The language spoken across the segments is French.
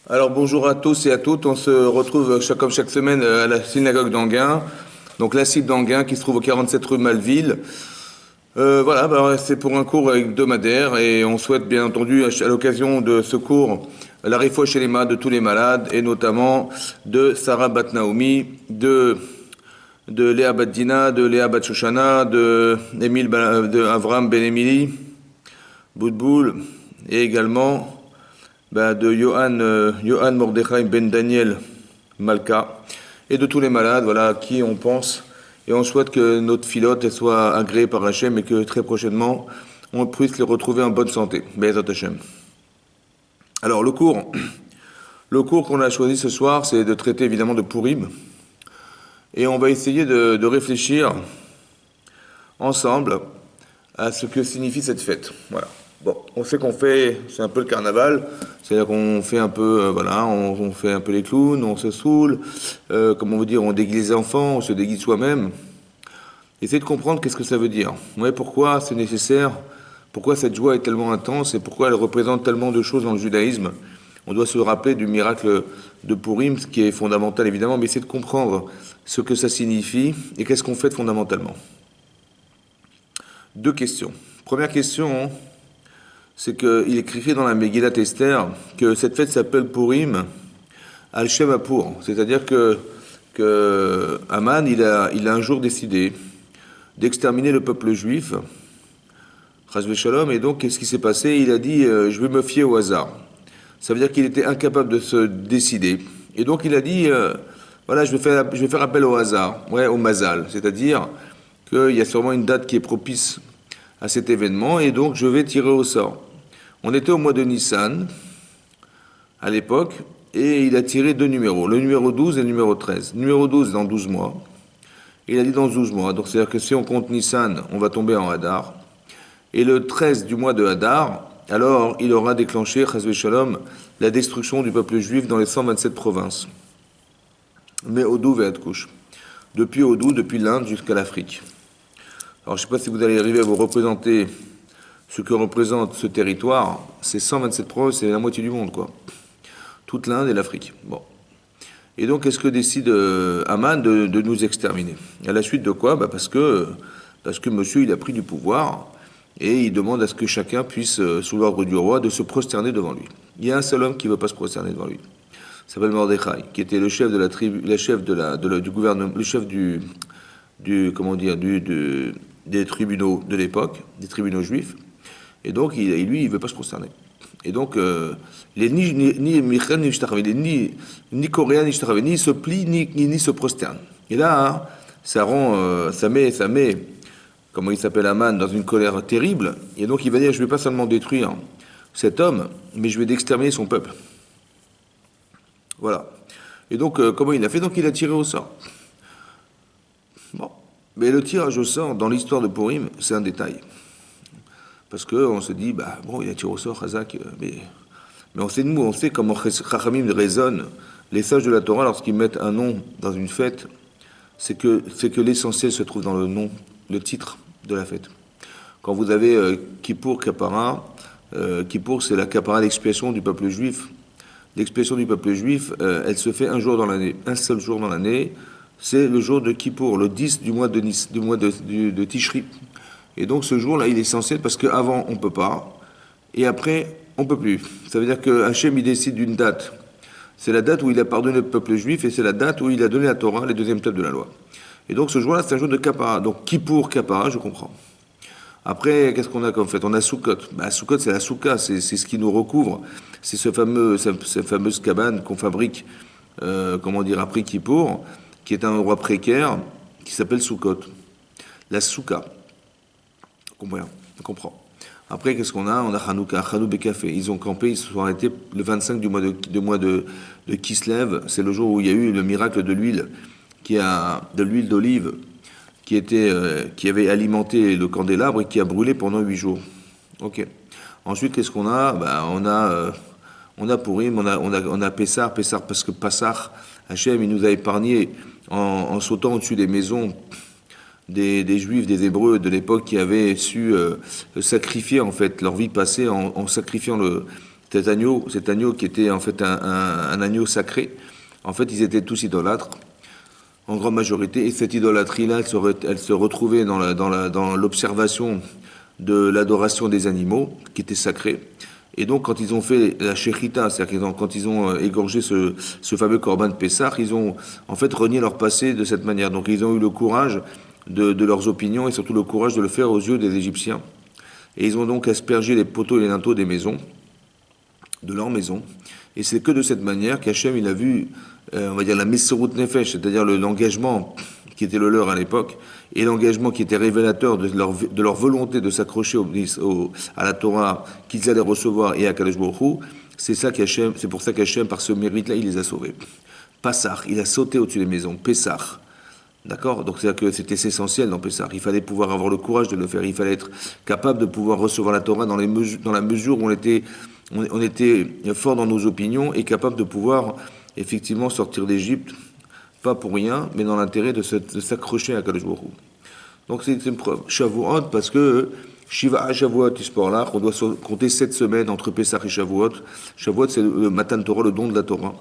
Alors bonjour à tous et à toutes, on se retrouve comme chaque semaine à la synagogue d'Anguin, donc la cible d'Anguin qui se trouve au 47 rue Malville. Voilà, c'est pour un cours hebdomadaire et on souhaite bien entendu à l'occasion de ce cours la réfoua shelema de tous les malades et notamment de Sarah Bat Naomi, de Léa Bat Dina, de Léa Bat Shoshana, de Avram Ben Emily, Boudboul et également de Johan Mordechai Ben Daniel Malka et de tous les malades, voilà, à qui on pense. Et on souhaite que notre filote soit agréée par Hachem et que très prochainement, on puisse les retrouver en bonne santé. Be'ezrat Hachem. Alors, le cours qu'on a choisi ce soir, c'est de traiter évidemment de Purim. Et on va essayer de réfléchir ensemble à ce que signifie cette fête. Voilà. Bon, on sait qu'on fait, c'est un peu le carnaval, c'est-à-dire qu'on fait un peu, voilà, on fait un peu les clowns, on se saoule, comment vous dire, on déguise les enfants, on se déguise soi-même. Essayez de comprendre qu'est-ce que ça veut dire. Ouais, pourquoi c'est nécessaire, pourquoi cette joie est tellement intense et pourquoi elle représente tellement de choses dans le judaïsme. On doit se rappeler du miracle de Purim, ce qui est fondamental évidemment, mais essayer de comprendre ce que ça signifie et qu'est-ce qu'on fait fondamentalement. Deux questions. Première question, c'est qu'il est écrit dans la Megillat Esther que cette fête s'appelle Purim al Shem Apur. C'est-à-dire que Haman, il a un jour décidé d'exterminer le peuple juif, Chas Shalom, et donc qu'est-ce qui s'est passé? Il a dit je vais me fier au hasard. Ça veut dire qu'il était incapable de se décider. Et donc il a dit voilà, je vais faire appel au hasard, ouais, au mazal. C'est-à-dire qu'il y a sûrement une date qui est propice à cet événement, et donc je vais tirer au sort. On était au mois de Nissan, à l'époque, et il a tiré deux numéros, le numéro 12 et le numéro 13. Le numéro 12 dans 12 mois, et il a dit dans 12 mois. Donc c'est-à-dire que si on compte Nissan, on va tomber en Hadar. Et le 13 du mois de Hadar, alors il aura déclenché, Chas Shalom, la destruction du peuple juif dans les 127 provinces. Mais Odou va être couche. Depuis Odou, depuis l'Inde jusqu'à l'Afrique. Alors je ne sais pas si vous allez arriver à vous représenter ce que représente ce territoire. C'est 127 provinces, c'est la moitié du monde, quoi. Toute l'Inde et l'Afrique. Bon. Et donc, qu'est-ce que décide Haman de nous exterminer? À la suite de quoi? Parce que monsieur, il a pris du pouvoir et il demande à ce que chacun puisse, sous l'ordre du roi, de se prosterner devant lui. Il y a un seul homme qui ne veut pas se prosterner devant lui. Il s'appelle Mordechai, qui était le chef de la tribu, le chef du gouvernement, le chef des tribunaux de l'époque, des tribunaux juifs. Et donc, lui, il ne veut pas se prosterner. Et donc, il est ni Michel, ni Shtarvé, ni coréen, ni Shtarvé, ni se plie, ni se prosterne. Et là, hein, ça met, comment il s'appelle, Haman, dans une colère terrible. Et donc, il va dire, je ne vais pas seulement détruire cet homme, mais je vais exterminer son peuple. Voilà. Et donc, comment il a fait? Donc, il a tiré au sort. Bon. Mais le tirage au sort, dans l'histoire de Purim, c'est un détail. Parce qu'on se dit, il a tiré au sort, Hazak, mais on sait comment Chachamim raisonne. Les sages de la Torah, lorsqu'ils mettent un nom dans une fête, c'est que l'essentiel se trouve dans le nom, le titre de la fête. Quand vous avez Kippour, Kapara, Kippour, c'est la Kapara, l'expiation du peuple juif. L'expiation du peuple juif, elle se fait un jour dans l'année, un seul jour dans l'année. C'est le jour de Kippour, le 10 du mois de Tishri. Et donc ce jour-là, il est essentiel parce qu'avant, on ne peut pas, et après, on ne peut plus. Ça veut dire que Hachem, il décide d'une date. C'est la date où il a pardonné le peuple juif, et c'est la date où il a donné la Torah, les deuxièmes tables de la loi. Et donc ce jour-là, c'est un jour de Kapara. Donc Kippour, Kapara, je comprends. Après, qu'est-ce qu'on a comme fête? On a Sukkot. Sukkot, c'est la Souka, c'est ce qui nous recouvre. C'est cette fameuse cabane qu'on fabrique, après Kippour, qui est un endroit précaire, qui s'appelle Sukkot. La Souka. On comprend. Après, qu'est-ce qu'on a? On a Hanouka, Hanouk et Café. Ils ont campé, ils se sont arrêtés le 25 du mois de Kislev. C'est le jour où il y a eu le miracle de l'huile, de l'huile d'olive, qui avait alimenté le candélabre et qui a brûlé pendant 8 jours. Ok. Ensuite, qu'est-ce qu'on a? On a Purim, on a Pessar parce que Passar, Hachem, il nous a épargné en sautant au-dessus des maisons des Juifs, des Hébreux de l'époque qui avaient su sacrifier en fait leur vie passée en sacrifiant cet agneau qui était en fait un agneau sacré, en fait, ils étaient tous idolâtres, en grande majorité, et cette idolâtrie-là, elle se retrouvait dans l'observation de l'adoration des animaux, qui était sacrée. Et donc, quand ils ont fait la shechita, c'est-à-dire quand ils ont égorgé ce fameux corban de Pessah, ils ont en fait renié leur passé de cette manière. Donc, ils ont eu le courage de leurs opinions et surtout le courage de le faire aux yeux des Égyptiens. Et ils ont donc aspergé les poteaux et les linteaux des maisons, de leur maison. Et c'est que de cette manière qu'Hachem, il a vu, on va dire, la Messerut Nefesh, c'est-à-dire l'engagement qui était le leur à l'époque, et l'engagement qui était révélateur de leur volonté de s'accrocher à la Torah qu'ils allaient recevoir et à Kadosh Baruch Hu. C'est pour ça qu'Hachem, par ce mérite-là, il les a sauvés. Passach, il a sauté au-dessus des maisons. Pessah. D'accord? Donc c'est-à-dire que c'était essentiel dans Pessah. Il fallait pouvoir avoir le courage de le faire. Il fallait être capable de pouvoir recevoir la Torah dans la mesure où on était fort dans nos opinions et capable de pouvoir effectivement sortir d'Égypte, pas pour rien, mais dans l'intérêt de s'accrocher à Kadosh Baruch Hu. Donc c'est une preuve. Shavuot, parce que Shiva Shavuot Isporlach, on doit compter 7 semaines entre Pessah et Shavuot. Shavuot, c'est le Matan Torah, le don de la Torah.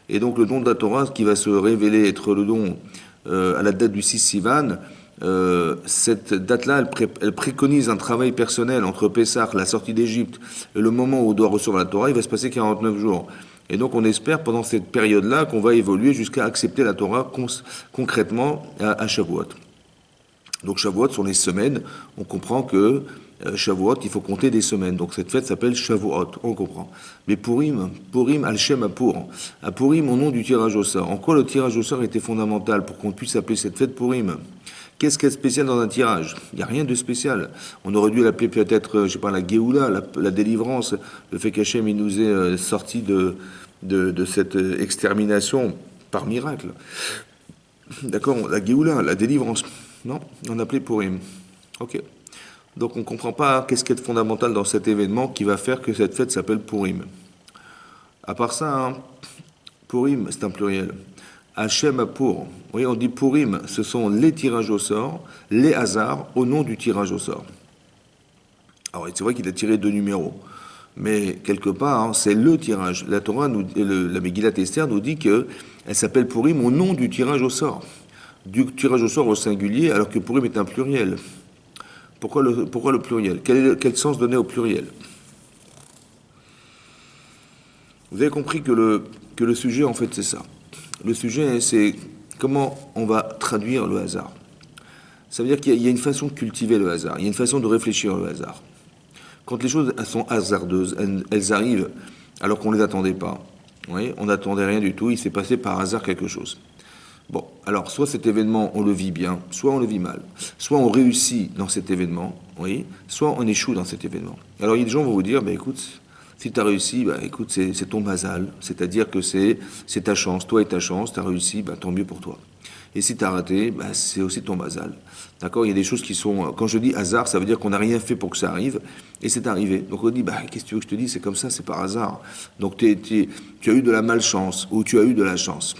Et donc le don de la Torah, qui va se révéler être le don à la date du 6 Sivan, cette date-là, elle préconise un travail personnel entre Pessah, la sortie d'Égypte, et le moment où on doit recevoir la Torah. Il va se passer 49 jours. Et donc on espère pendant cette période-là qu'on va évoluer jusqu'à accepter la Torah concrètement à Shavuot. Donc Shavuot sont les semaines. On comprend que Shavuot, il faut compter des semaines. Donc cette fête s'appelle Shavuot, on comprend. Mais Purim Al-Shem Apur. À Purim, au nom du tirage au sort. En quoi le tirage au sort était fondamental pour qu'on puisse appeler cette fête Purim? Qu'est-ce qu'il y a de spécial dans un tirage? Il n'y a rien de spécial. On aurait dû l'appeler peut-être, je sais pas, la Géoula, la délivrance, le fait qu'Hachem il nous ait sorti de cette extermination par miracle. D'accord? La Géoula, la délivrance. Non, on appelait Purim. Ok. Donc on ne comprend pas qu'est-ce qui est fondamental dans cet événement qui va faire que cette fête s'appelle Purim. À part ça, hein, Purim, c'est un pluriel. Hachem Apur. Oui, on dit Purim, ce sont les tirages au sort, les hasards au nom du tirage au sort. Alors c'est vrai qu'il a tiré 2 numéros, mais quelque part, hein, c'est le tirage. La Torah, la Megillat Esther nous dit qu'elle s'appelle Purim au nom du tirage au sort. Du tirage au sort au singulier, alors que Purim est un pluriel. Pourquoi le pluriel? Quel sens donner au pluriel? Vous avez compris que le sujet, en fait, c'est ça. Le sujet, c'est comment on va traduire le hasard. Ça veut dire qu'il y a une façon de cultiver le hasard, il y a une façon de réfléchir au hasard. Quand les choses sont hasardeuses, elles arrivent alors qu'on ne les attendait pas. Oui, on n'attendait rien du tout, il s'est passé par hasard quelque chose. Bon, alors soit cet événement, on le vit bien, soit on le vit mal. Soit on réussit dans cet événement, oui, soit on échoue dans cet événement. Alors il y a des gens qui vont vous dire, bah, écoute, si tu as réussi, bah, écoute, c'est ton mazal, c'est-à-dire que c'est ta chance, toi et ta chance, tu as réussi, bah, tant mieux pour toi. Et si tu as raté, bah, c'est aussi ton mazal. D'accord? Il y a des choses qui sont, quand je dis hasard, ça veut dire qu'on n'a rien fait pour que ça arrive, et c'est arrivé. Donc on dit, bah, qu'est-ce que tu veux que je te dise? C'est comme ça, c'est par hasard. Donc tu as eu de la malchance, ou tu as eu de la chance.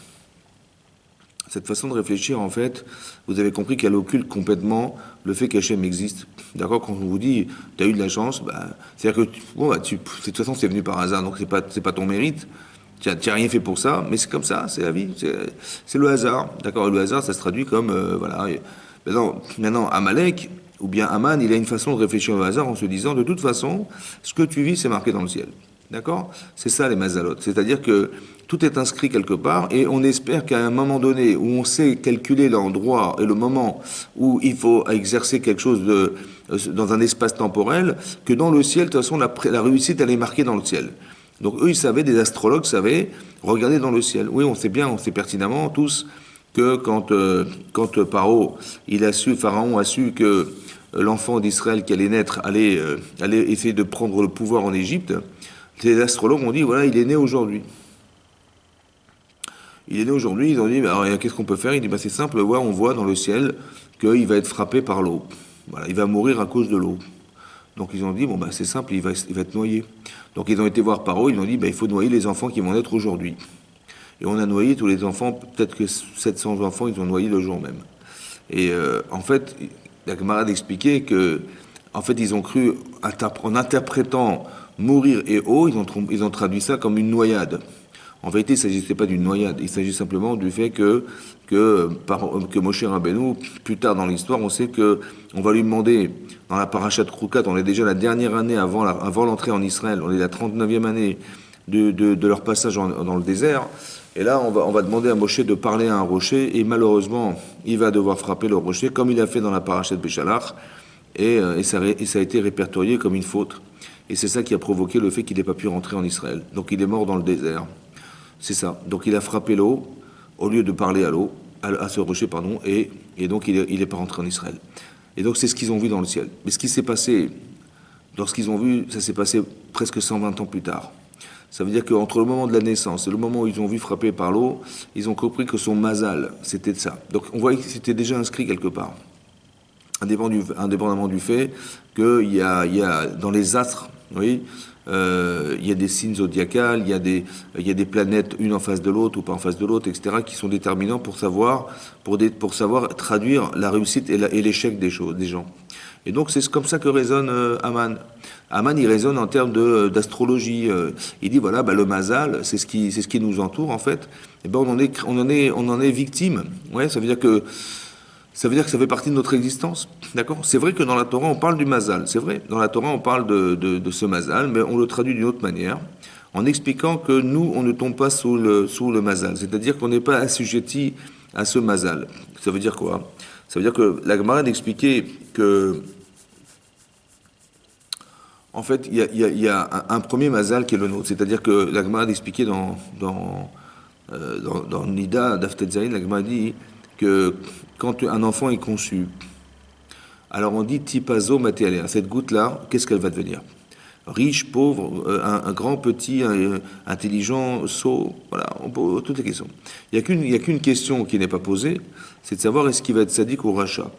Cette façon de réfléchir, en fait, vous avez compris qu'elle occulte complètement le fait qu'Hachem existe. D'accord? Quand on vous dit, tu as eu de la chance, bah, c'est-à-dire que, de toute façon, c'est venu par hasard, donc c'est pas ton mérite. Tu n'as rien fait pour ça, mais c'est comme ça, c'est la vie, c'est le hasard. D'accord? Le hasard, ça se traduit comme, voilà. Maintenant, Amalek, ou bien Aman, il a une façon de réfléchir au hasard en se disant, de toute façon, ce que tu vis, c'est marqué dans le ciel. D'accord? C'est ça les mazalot. C'est-à-dire que tout est inscrit quelque part et on espère qu'à un moment donné où on sait calculer l'endroit et le moment où il faut exercer quelque chose dans un espace temporel, que dans le ciel, de toute façon, la réussite, elle est marquée dans le ciel. Donc eux, ils savaient, des astrologues savaient, regarder dans le ciel. Oui, on sait pertinemment tous que quand Pharaon a su que l'enfant d'Israël qui allait naître allait essayer de prendre le pouvoir en Égypte, les astrologues ont dit, voilà, il est né aujourd'hui. Il est né aujourd'hui, ils ont dit, alors qu'est-ce qu'on peut faire? Il dit, c'est simple, on voit dans le ciel qu'il va être frappé par l'eau. Voilà, il va mourir à cause de l'eau. Donc ils ont dit, c'est simple, il va être noyé. Donc ils ont été voir Paro, ils ont dit, il faut noyer les enfants qui vont naître aujourd'hui. Et on a noyé tous les enfants, peut-être que 700 enfants, ils ont noyé le jour même. Et en fait, la camarade expliquait que, en fait, ils ont cru, en interprétant Mourir et eau, ils ont traduit ça comme une noyade. En vérité, il ne s'agissait pas d'une noyade, il s'agit simplement du fait que Moshe Rabbeinu, plus tard dans l'histoire, on sait que on va lui demander, dans la parashat Krukat, on est déjà la dernière année avant l'entrée en Israël, on est la 39e année de leur passage dans le désert, et là on va demander à Moshe de parler à un rocher, et malheureusement, il va devoir frapper le rocher, comme il a fait dans la parashat Béchalach, et ça a été répertorié comme une faute. Et c'est ça qui a provoqué le fait qu'il n'ait pas pu rentrer en Israël. Donc il est mort dans le désert. C'est ça. Donc il a frappé l'eau au lieu de parler à l'eau, à ce rocher, pardon, et donc il est pas rentré en Israël. Et donc c'est ce qu'ils ont vu dans le ciel. Mais ce qui s'est passé, lorsqu'ils ont vu, ça s'est passé presque 120 ans plus tard. Ça veut dire qu'entre le moment de la naissance et le moment où ils ont vu frapper par l'eau, ils ont compris que son mazal, c'était de ça. Donc on voyait que c'était déjà inscrit quelque part. Indépendamment du fait qu'il y a dans les astres, oui, il y a des signes zodiacales, il y a des planètes une en face de l'autre ou pas en face de l'autre, etc., qui sont déterminants pour savoir traduire la réussite et l'échec des gens. Et donc c'est comme ça que raisonne Aman. Aman, il raisonne en termes d'astrologie. Il dit voilà, le mazal, c'est ce qui nous entoure en fait. Et ben on en est victime. Ouais, ça veut dire que ça fait partie de notre existence, d'accord? C'est vrai que dans la Torah, on parle du mazal, c'est vrai. Dans la Torah, on parle de ce mazal, mais on le traduit d'une autre manière, en expliquant que nous, on ne tombe pas sous le mazal. C'est-à-dire qu'on n'est pas assujetti à ce mazal. Ça veut dire quoi? Ça veut dire que la Gemara expliquait que, en fait, il y a un premier mazal qui est le nôtre. C'est-à-dire que la Gemara expliquait dans Nida, d'Aftet Zayin, la Gemara dit que quand un enfant est conçu, alors on dit tipazo matéalea, cette goutte-là, qu'est-ce qu'elle va devenir? Riche, pauvre, un grand, petit, intelligent, sot, voilà, on pose toutes les questions. Il n'y a qu'une question qui n'est pas posée, c'est de savoir est-ce qu'il va être sadique ou rachat.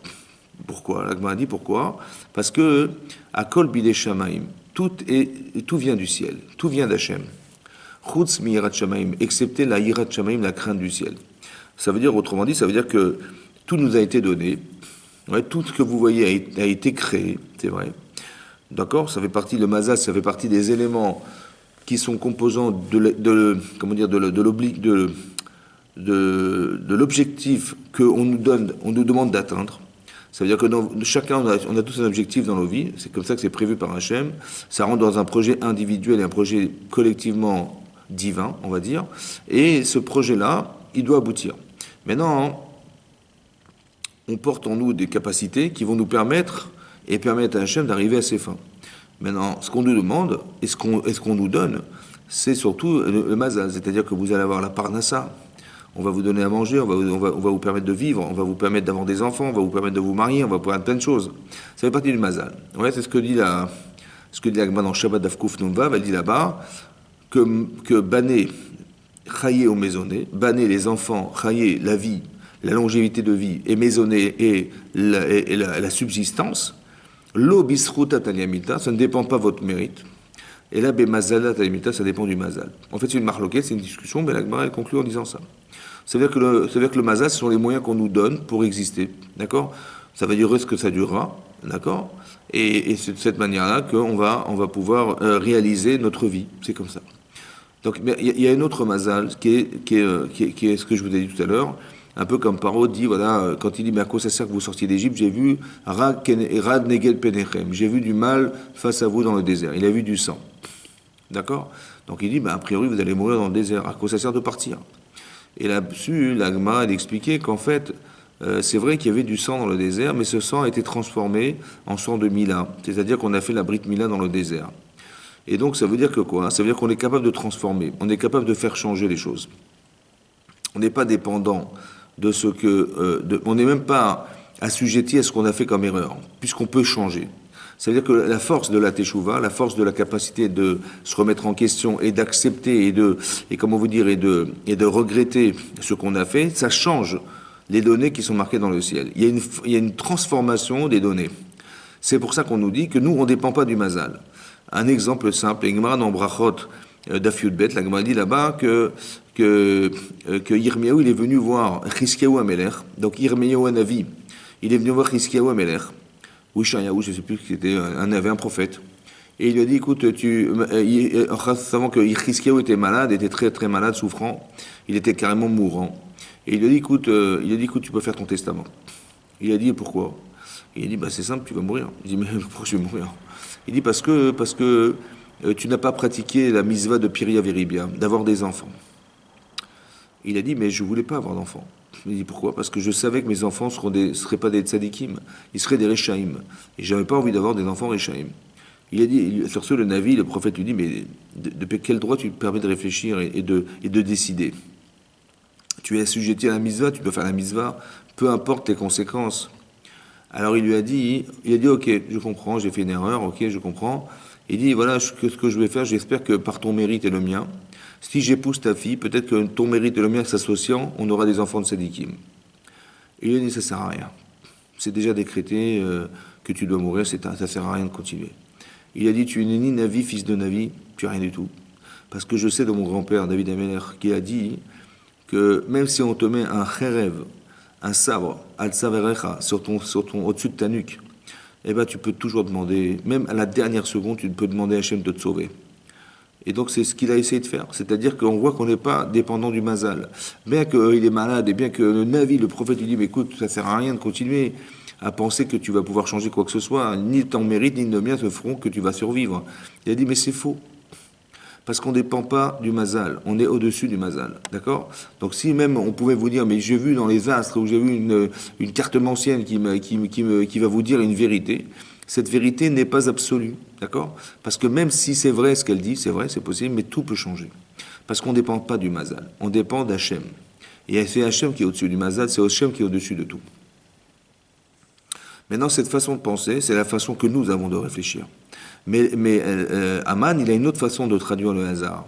Pourquoi? La Gemara dit pourquoi? Parce que à kol bidei shamaim, tout vient du ciel, tout vient d'Hachem. Chutz mi yirat shamaim, excepté la yirat shamaim, la crainte du ciel. Ça veut dire, autrement dit, ça veut dire que tout nous a été donné, ouais, tout ce que vous voyez a été créé, c'est vrai. D'accord? Ça fait partie, le mazal, ça fait partie des éléments qui sont composants de l'objectif qu'on nous donne, on nous demande d'atteindre. Ça veut dire que chacun, on a tous un objectif dans nos vies, c'est comme ça que c'est prévu par Hachem. Ça rentre dans un projet individuel et un projet collectivement divin, on va dire. Et ce projet-là, il doit aboutir. Maintenant, on porte en nous des capacités qui vont nous permettre à Hachem d'arriver à ses fins. Maintenant, ce qu'on nous demande et ce qu'on nous donne, c'est surtout le mazal, c'est-à-dire que vous allez avoir la parnassa. On va vous donner à manger, on va vous permettre de vivre, on va vous permettre d'avoir des enfants, on va vous permettre de vous marier, on va vous permettre plein de choses. Ça fait partie du mazal. Ouais, c'est ce que dit la Gemara dans Shabbat d'Afkouf Numvav, elle dit là-bas que Bané, Chaye ou Maisonné, Bané, les enfants, Chaye, la vie, la longévité de vie, et Maisonné, et la subsistance, Lo bisruta taliamita, ça ne dépend pas de votre mérite. Et là, mazala taliamita, ça dépend du mazal. En fait, c'est une marloquette, c'est une discussion, mais la Gemara, elle conclut en disant ça. Ça veut dire que le mazal, ce sont les moyens qu'on nous donne pour exister. D'accord? Ça va durer ce que ça durera. D'accord? Et c'est de cette manière-là qu'on va pouvoir réaliser notre vie. C'est comme ça. Donc, il y a un autre mazal qui est ce que je vous ai dit tout à l'heure. Un peu comme Paro dit, voilà, quand il dit, mais à quoi ça sert que vous sortiez d'Égypte? J'ai vu Rad Negel Penechem. J'ai vu du mal face à vous dans le désert. Il a vu du sang. D'accord? Donc il dit, a priori, vous allez mourir dans le désert. À quoi ça sert de partir? Et là-dessus, la Gemara a expliqué qu'en fait, c'est vrai qu'il y avait du sang dans le désert, mais ce sang a été transformé en sang de Mila. C'est-à-dire qu'on a fait la Brit Mila dans le désert. Et donc, ça veut dire que quoi? Ça veut dire qu'on est capable de transformer. On est capable de faire changer les choses. On n'est pas dépendant de ce que... on n'est même pas assujetti à ce qu'on a fait comme erreur, puisqu'on peut changer. Ça veut dire que la force de la teshuva, la force de la capacité de se remettre en question et d'accepter et de regretter ce qu'on a fait, ça change les données qui sont marquées dans le ciel. Il y a une transformation des données. C'est pour ça qu'on nous dit que nous, on ne dépend pas du mazal. Un exemple simple, Gemara dans Brachot d'Af Yudbet, la Gemara dit là-bas que Yirmiyahu, il est venu voir Chizkiyahu Amelech, donc Yirmiyahu Hanavi, il est venu voir Chizkiyahu Amelech, ou Ishayahu, je ne sais plus, qui était un prophète. Et il lui a dit, écoute, savant que Hiskiaou était malade, était très très malade, souffrant, il était carrément mourant. Et il a dit, écoute, tu peux faire ton testament. Il a dit, pourquoi? Il a dit, bah c'est simple, tu vas mourir. Il dit, mais pourquoi je vais mourir? Il dit, parce que tu n'as pas pratiqué la misva de Piria Veribia, d'avoir des enfants. Il a dit, mais je voulais pas avoir d'enfants. Il dit, pourquoi? Parce que je savais que mes enfants seraient pas des tzadikim, ils seraient des Rechaïm. Et j'avais pas envie d'avoir des enfants Rechaïm. Il a dit, sur ce, le Navi, le prophète lui dit, mais de quel droit tu te permets de réfléchir et de décider? Tu es assujetti à la misva, tu dois faire la misva, peu importe les conséquences. Alors il a dit, ok, je comprends, j'ai fait une erreur, ok, je comprends. Il dit, voilà, ce que je vais faire, j'espère que par ton mérite et le mien, si j'épouse ta fille, peut-être que ton mérite et le mien s'associant, on aura des enfants de Sadikim. Et il a dit, ça sert à rien. C'est déjà décrété que tu dois mourir, ça sert à rien de continuer. Il a dit, tu n'es ni Navi, fils de Navi, tu n'es rien du tout. Parce que je sais de mon grand-père, David Ameler, qui a dit que même si on te met un kherev, un sabre, al-saverecha, au-dessus de ta nuque, eh ben, tu peux toujours demander, même à la dernière seconde, tu peux demander à Hachem de te sauver. Et donc c'est ce qu'il a essayé de faire. C'est-à-dire qu'on voit qu'on n'est pas dépendant du mazal. Bien qu'il est malade et bien que le Navi, le prophète, lui dit, mais écoute, ça sert à rien de continuer à penser que tu vas pouvoir changer quoi que ce soit. Ni ton mérite, ni le mien te feront que tu vas survivre. Il a dit, mais c'est faux. Parce qu'on ne dépend pas du mazal, on est au-dessus du mazal, d'accord? Donc si même on pouvait vous dire, mais j'ai vu dans les astres, ou j'ai vu une cartomancienne qui va vous dire une vérité, cette vérité n'est pas absolue, d'accord? Parce que même si c'est vrai ce qu'elle dit, c'est vrai, c'est possible, mais tout peut changer. Parce qu'on ne dépend pas du mazal, on dépend d'Hachem. Et c'est Hachem qui est au-dessus du mazal, c'est Hachem qui est au-dessus de tout. Maintenant, cette façon de penser, c'est la façon que nous avons de réfléchir. Mais Aman, il a une autre façon de traduire le hasard.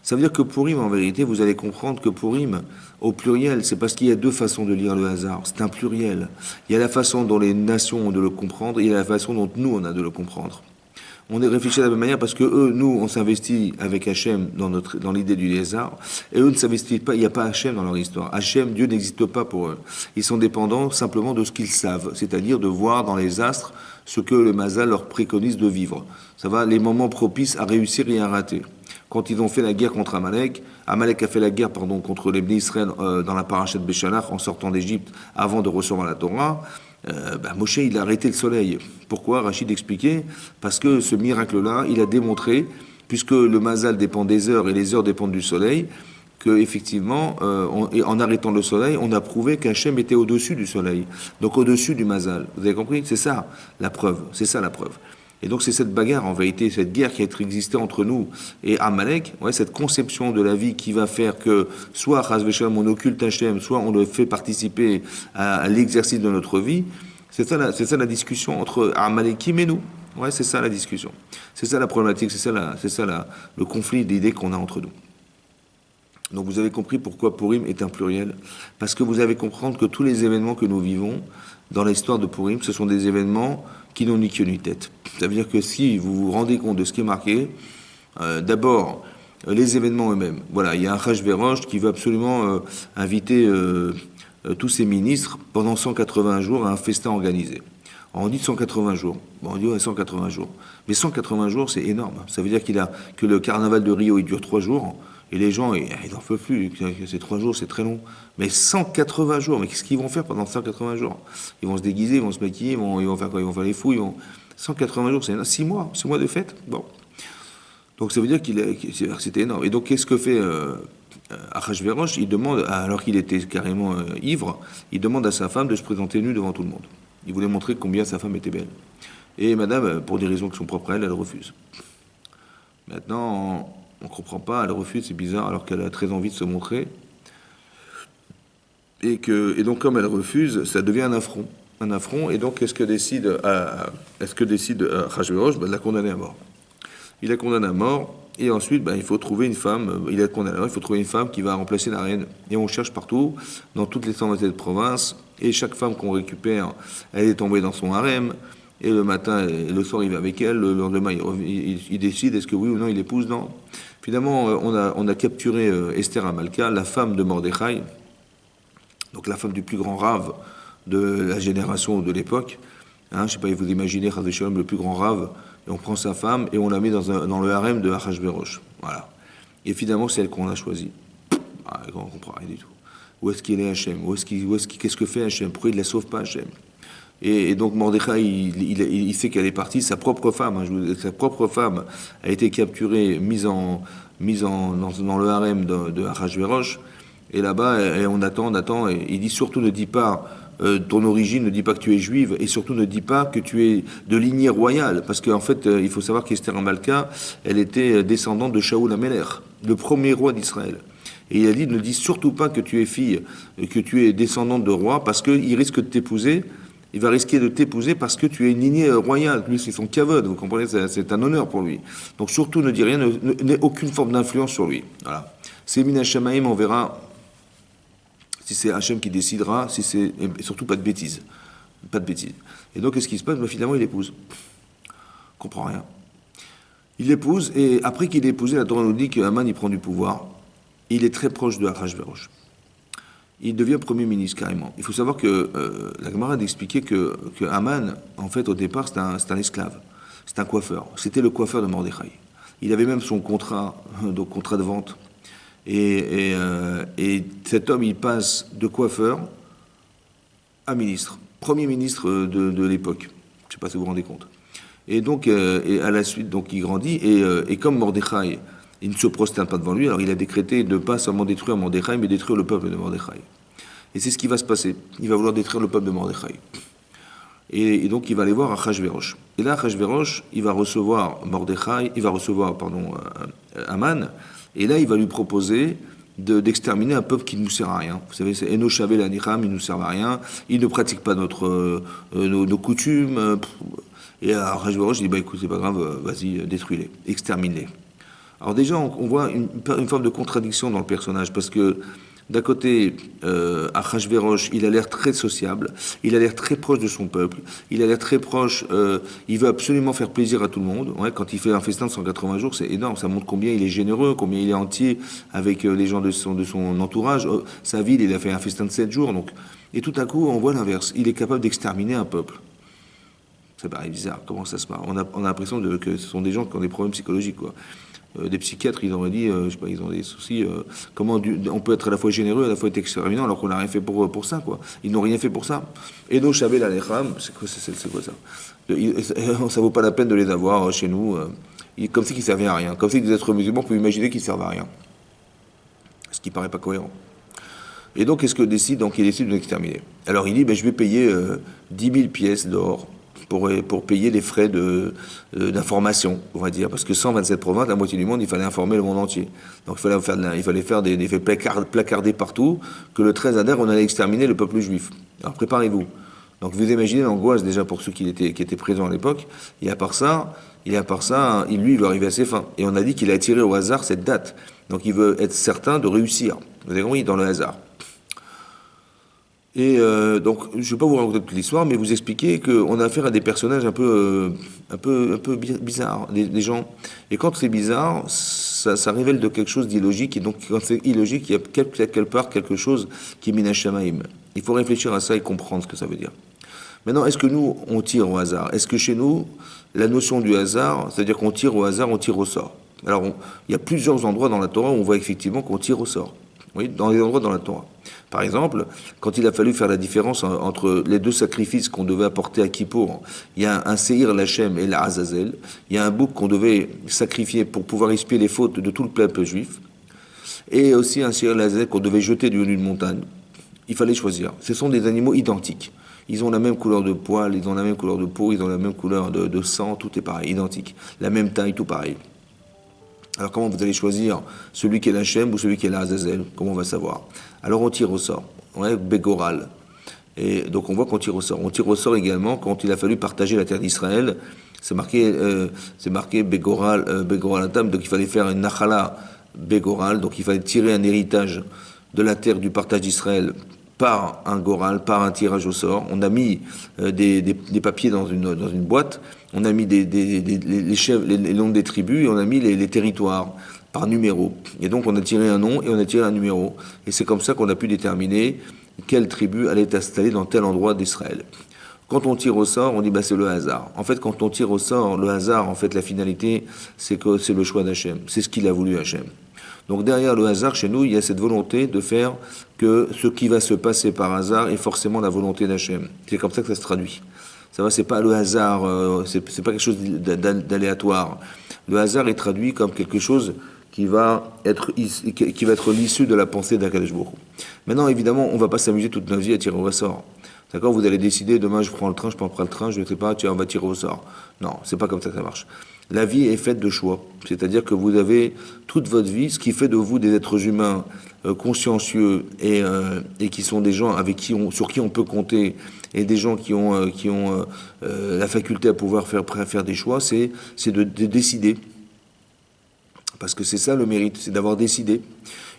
Ça veut dire que Purim, en vérité, vous allez comprendre que Purim, au pluriel, c'est parce qu'il y a deux façons de lire le hasard. C'est un pluriel. Il y a la façon dont les nations ont de le comprendre, et il y a la façon dont nous, on a de le comprendre. On est réfléchi de la même manière parce que eux, nous, on s'investit avec Hachem dans l'idée du hasard, et eux ne s'investissent pas, il n'y a pas Hachem dans leur histoire. Hachem, Dieu n'existe pas pour eux. Ils sont dépendants simplement de ce qu'ils savent, c'est-à-dire de voir dans les astres ce que le Mazal leur préconise de vivre. Ça va, les moments propices à réussir et à rater. Quand ils ont fait la guerre contre Amalek, Amalek a fait la guerre contre les Israël dans la paracha de Béchalach en sortant d'Égypte avant de recevoir la Torah. Moshe, il a arrêté le soleil. Pourquoi? Rachid expliquait, parce que ce miracle-là, il a démontré, puisque le mazal dépend des heures et les heures dépendent du soleil, que effectivement, en arrêtant le soleil, on a prouvé qu'Hachem était au-dessus du soleil, donc au-dessus du mazal. Vous avez compris? C'est ça la preuve. C'est ça la preuve. Et donc c'est cette bagarre, en vérité, cette guerre qui a existé entre nous et Amalek, ouais, cette conception de la vie qui va faire que soit on occulte Hachem, soit on le fait participer à l'exercice de notre vie. C'est ça la discussion entre Amalekim et nous. Ouais, c'est ça la discussion. C'est ça la problématique, c'est ça le conflit d'idées qu'on a entre nous. Donc vous avez compris pourquoi Purim est un pluriel. Parce que vous avez comprendre que tous les événements que nous vivons dans l'histoire de Purim, ce sont des événements qui n'ont ni queue ni tête. Ça veut dire que si vous vous rendez compte de ce qui est marqué, d'abord, les événements eux-mêmes. Voilà, il y a un Hachvérosh qui veut absolument inviter tous ses ministres pendant 180 jours à un festin organisé. Alors on dit 180 jours. Bon, on dit ouais, 180 jours. Mais 180 jours, c'est énorme. Ça veut dire que le carnaval de Rio, il dure 3 jours. Et les gens, ils n'en peuvent plus. Ces 3 jours, c'est très long. Mais 180 jours, mais qu'est-ce qu'ils vont faire pendant 180 jours? Ils vont se déguiser, ils vont se maquiller, ils vont faire quoi? Ils vont faire les fous. 180 jours, c'est 6 mois. 6 mois de fête. Bon. Donc ça veut dire que c'était énorme. Et donc qu'est-ce que fait Achashverosh? Il demande, alors qu'il était carrément ivre, il demande à sa femme de se présenter nue devant tout le monde. Il voulait montrer combien sa femme était belle. Et madame, pour des raisons qui sont propres à elle, elle refuse. Maintenant, on ne comprend pas, elle refuse, c'est bizarre, alors qu'elle a très envie de se montrer. Et donc, comme elle refuse, ça devient un affront. Un affront, et donc, qu'est-ce que décide Achashverosh? De la condamner à mort. Il la condamne à mort, et ensuite, il faut trouver une femme, il est condamné à mort, il faut trouver une femme qui va remplacer la reine. Et on cherche partout, dans toutes les 127 de province, et chaque femme qu'on récupère, elle est tombée dans son harem, et le matin et le soir, il va avec elle, le lendemain, il décide, est-ce que oui ou non, il épouse, non. Finalement, on a capturé Esther Amalka, la femme de Mordechai, donc la femme du plus grand rave de la génération de l'époque. Je ne sais pas, vous imaginez, le plus grand rave et on prend sa femme et on la met dans le harem de Achashverosh. Voilà. Et finalement, c'est elle qu'on a choisie. Ah, on ne comprend rien du tout. Où est-ce qu'il est Hachem? Qu'est-ce que fait Hachem? Pourquoi il ne la sauve pas Hachem? Et donc Mordechai, il sait qu'elle est partie. Sa propre femme, sa propre femme a été capturée, mise dans le harem de Achashverosh. Et là-bas, on attend. Et il dit surtout ne dis pas ton origine, ne dis pas que tu es juive, et surtout ne dis pas que tu es de lignée royale. Parce qu'en fait, il faut savoir qu'Esther Amalka, elle était descendante de Shaoul Améler, le premier roi d'Israël. Et il a dit ne dis surtout pas que tu es fille, que tu es descendante de roi, parce qu'il risque de t'épouser. Il va risquer de t'épouser parce que tu es une lignée royale. Lui, c'est son kavod, vous comprenez, c'est un honneur pour lui. Donc surtout, ne dis rien, n'aie aucune forme d'influence sur lui. Voilà. C'est Min Hashamaim, on verra si c'est Hachem qui décidera, et surtout pas de bêtises. Pas de bêtises. Et donc, qu'est-ce qui se passe? Finalement, il épouse. On comprend rien. Il l'épouse, et après qu'il ait épousé, la Torah nous dit que Haman, il prend du pouvoir. Il est très proche de Achashverosh. Il devient premier ministre carrément. Il faut savoir que la Gemara a expliqué que Haman, en fait, au départ, c'est un esclave. C'est un coiffeur. C'était le coiffeur de Mordechai. Il avait même son contrat, donc contrat de vente. Et cet homme, il passe de coiffeur à ministre. Premier ministre de l'époque. Je ne sais pas si vous vous rendez compte. Et donc, et à la suite, donc, il grandit. Et comme Mordechai, il ne se prosterne pas devant lui, alors il a décrété de ne pas seulement détruire Mordechai, mais détruire le peuple de Mordechai. Et c'est ce qui va se passer. Il va vouloir détruire le peuple de Mordechai. Et donc il va aller voir Achashverosh. Et là, Achashverosh, il va recevoir Haman, et là il va lui proposer d'exterminer un peuple qui ne nous sert à rien. Vous savez, c'est Eno Shavel Anicham, il ne nous sert à rien, il ne pratique pas nos coutumes. Et Achashverosh dit, écoute, c'est pas grave, vas-y, détruis-les, extermine-les. Alors déjà, on voit une forme de contradiction dans le personnage, parce que d'un côté, Achashverosh, il a l'air très sociable, il a l'air très proche de son peuple, il a l'air très proche, il veut absolument faire plaisir à tout le monde. Ouais, quand il fait un festin de 180 jours, c'est énorme, ça montre combien il est généreux, combien il est entier avec les gens de son entourage. Sa ville, il a fait un festin de 7 jours, donc. Et tout à coup, on voit l'inverse, il est capable d'exterminer un peuple. Ça paraît bizarre, comment ça se passe? On a l'impression que ce sont des gens qui ont des problèmes psychologiques, quoi. Des psychiatres, ils auraient dit, je sais pas, ils ont des soucis. Comment on peut être à la fois généreux, à la fois être exterminant, alors qu'on n'a rien fait pour ça, quoi. Ils n'ont rien fait pour ça. Et nos Shavel Alecham, c'est quoi ça? Ça vaut pas la peine de les avoir chez nous, comme si ils servaient à rien, comme si des êtres musulmans pouvaient imaginer qu'ils servent à rien. Ce qui paraît pas cohérent. Et donc, qu'est-ce que décide? Donc, il décide de l'exterminer. Alors, il dit, je vais payer 10 000 pièces d'or pour payer les frais d'information, on va dire, parce que 127 provinces, la moitié du monde, il fallait informer le monde entier. Donc il fallait faire des faits placardés partout, que le 13 Adar, on allait exterminer le peuple juif. Alors préparez-vous. Donc vous imaginez l'angoisse déjà pour ceux qui étaient présents à l'époque, et à part ça, lui, il veut arriver à ses fins. Et on a dit qu'il a tiré au hasard cette date. Donc il veut être certain de réussir. Vous avez compris, dans le hasard. Et donc, je ne vais pas vous raconter toute l'histoire, mais vous expliquer qu'on a affaire à des personnages un peu bizarres, des gens. Et quand c'est bizarre, ça révèle de quelque chose d'illogique. Et donc, quand c'est illogique, il y a quelque part quelque chose qui est minashamaim. Il faut réfléchir à ça et comprendre ce que ça veut dire. Maintenant, est-ce que nous, on tire au hasard? Est-ce que chez nous, la notion du hasard, c'est-à-dire qu'on tire au hasard, on tire au sort? Alors, il y a plusieurs endroits dans la Torah où on voit effectivement qu'on tire au sort. Oui, dans les endroits dans la Torah. Par exemple, quand il a fallu faire la différence entre les deux sacrifices qu'on devait apporter à Kippour, il y a un Seir Lachem et l'Azazel, il y a un bouc qu'on devait sacrifier pour pouvoir expier les fautes de tout le peuple juif, et aussi un Seir Lazazel qu'on devait jeter du haut d'une montagne. Il fallait choisir. Ce sont des animaux identiques. Ils ont la même couleur de poils, ils ont la même couleur de peau, ils ont la même couleur de sang, tout est pareil, identique. La même taille, tout pareil. Alors comment vous allez choisir celui qui est l'Hachem ou celui qui est l'Azazel? Comment on va savoir? Alors on tire au sort, ouais, Bégoral. Et donc on voit qu'on tire au sort. On tire au sort également quand il a fallu partager la terre d'Israël. C'est marqué Bégoral Atam, donc il fallait faire une Nachala Bégoral, donc il fallait tirer un héritage de la terre du partage d'Israël par un goral, par un tirage au sort. On a mis des papiers dans une boîte, on a mis les chefs, les noms des tribus, et on a mis les territoires par numéro. Et donc on a tiré un nom et on a tiré un numéro. Et c'est comme ça qu'on a pu déterminer quelle tribu allait être installée dans tel endroit d'Israël. Quand on tire au sort, on dit bah c'est le hasard. En fait, quand on tire au sort, le hasard, en fait, la finalité, c'est que c'est le choix d'Hachem. C'est ce qu'il a voulu Hachem. Donc derrière le hasard, chez nous, il y a cette volonté de faire que ce qui va se passer par hasard est forcément la volonté d'Hachem. C'est comme ça que ça se traduit. Ça va, c'est pas le hasard, c'est pas quelque chose d'aléatoire. Le hasard est traduit comme quelque chose qui va être l'issue de la pensée d'Akadosh Baruch Hu. Maintenant, évidemment, on ne va pas s'amuser toute notre vie à tirer au sort. D'accord? Vous allez décider, demain je prends le train, je prends pas le train, je ne sais pas, tiens, on va tirer au sort. Non, c'est pas comme ça que ça marche. La vie est faite de choix. C'est-à-dire que vous avez toute votre vie, ce qui fait de vous des êtres humains consciencieux et qui sont des gens sur qui on peut compter et des gens qui ont la faculté à pouvoir faire des choix, c'est de décider. Parce que c'est ça le mérite, c'est d'avoir décidé.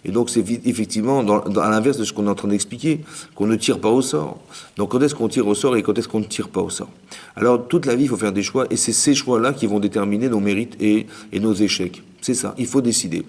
Et donc c'est effectivement à l'inverse de ce qu'on est en train d'expliquer, qu'on ne tire pas au sort. Donc quand est-ce qu'on tire au sort et quand est-ce qu'on ne tire pas au sort? Alors toute la vie, il faut faire des choix, et c'est ces choix-là qui vont déterminer nos mérites et nos échecs. C'est ça, il faut décider.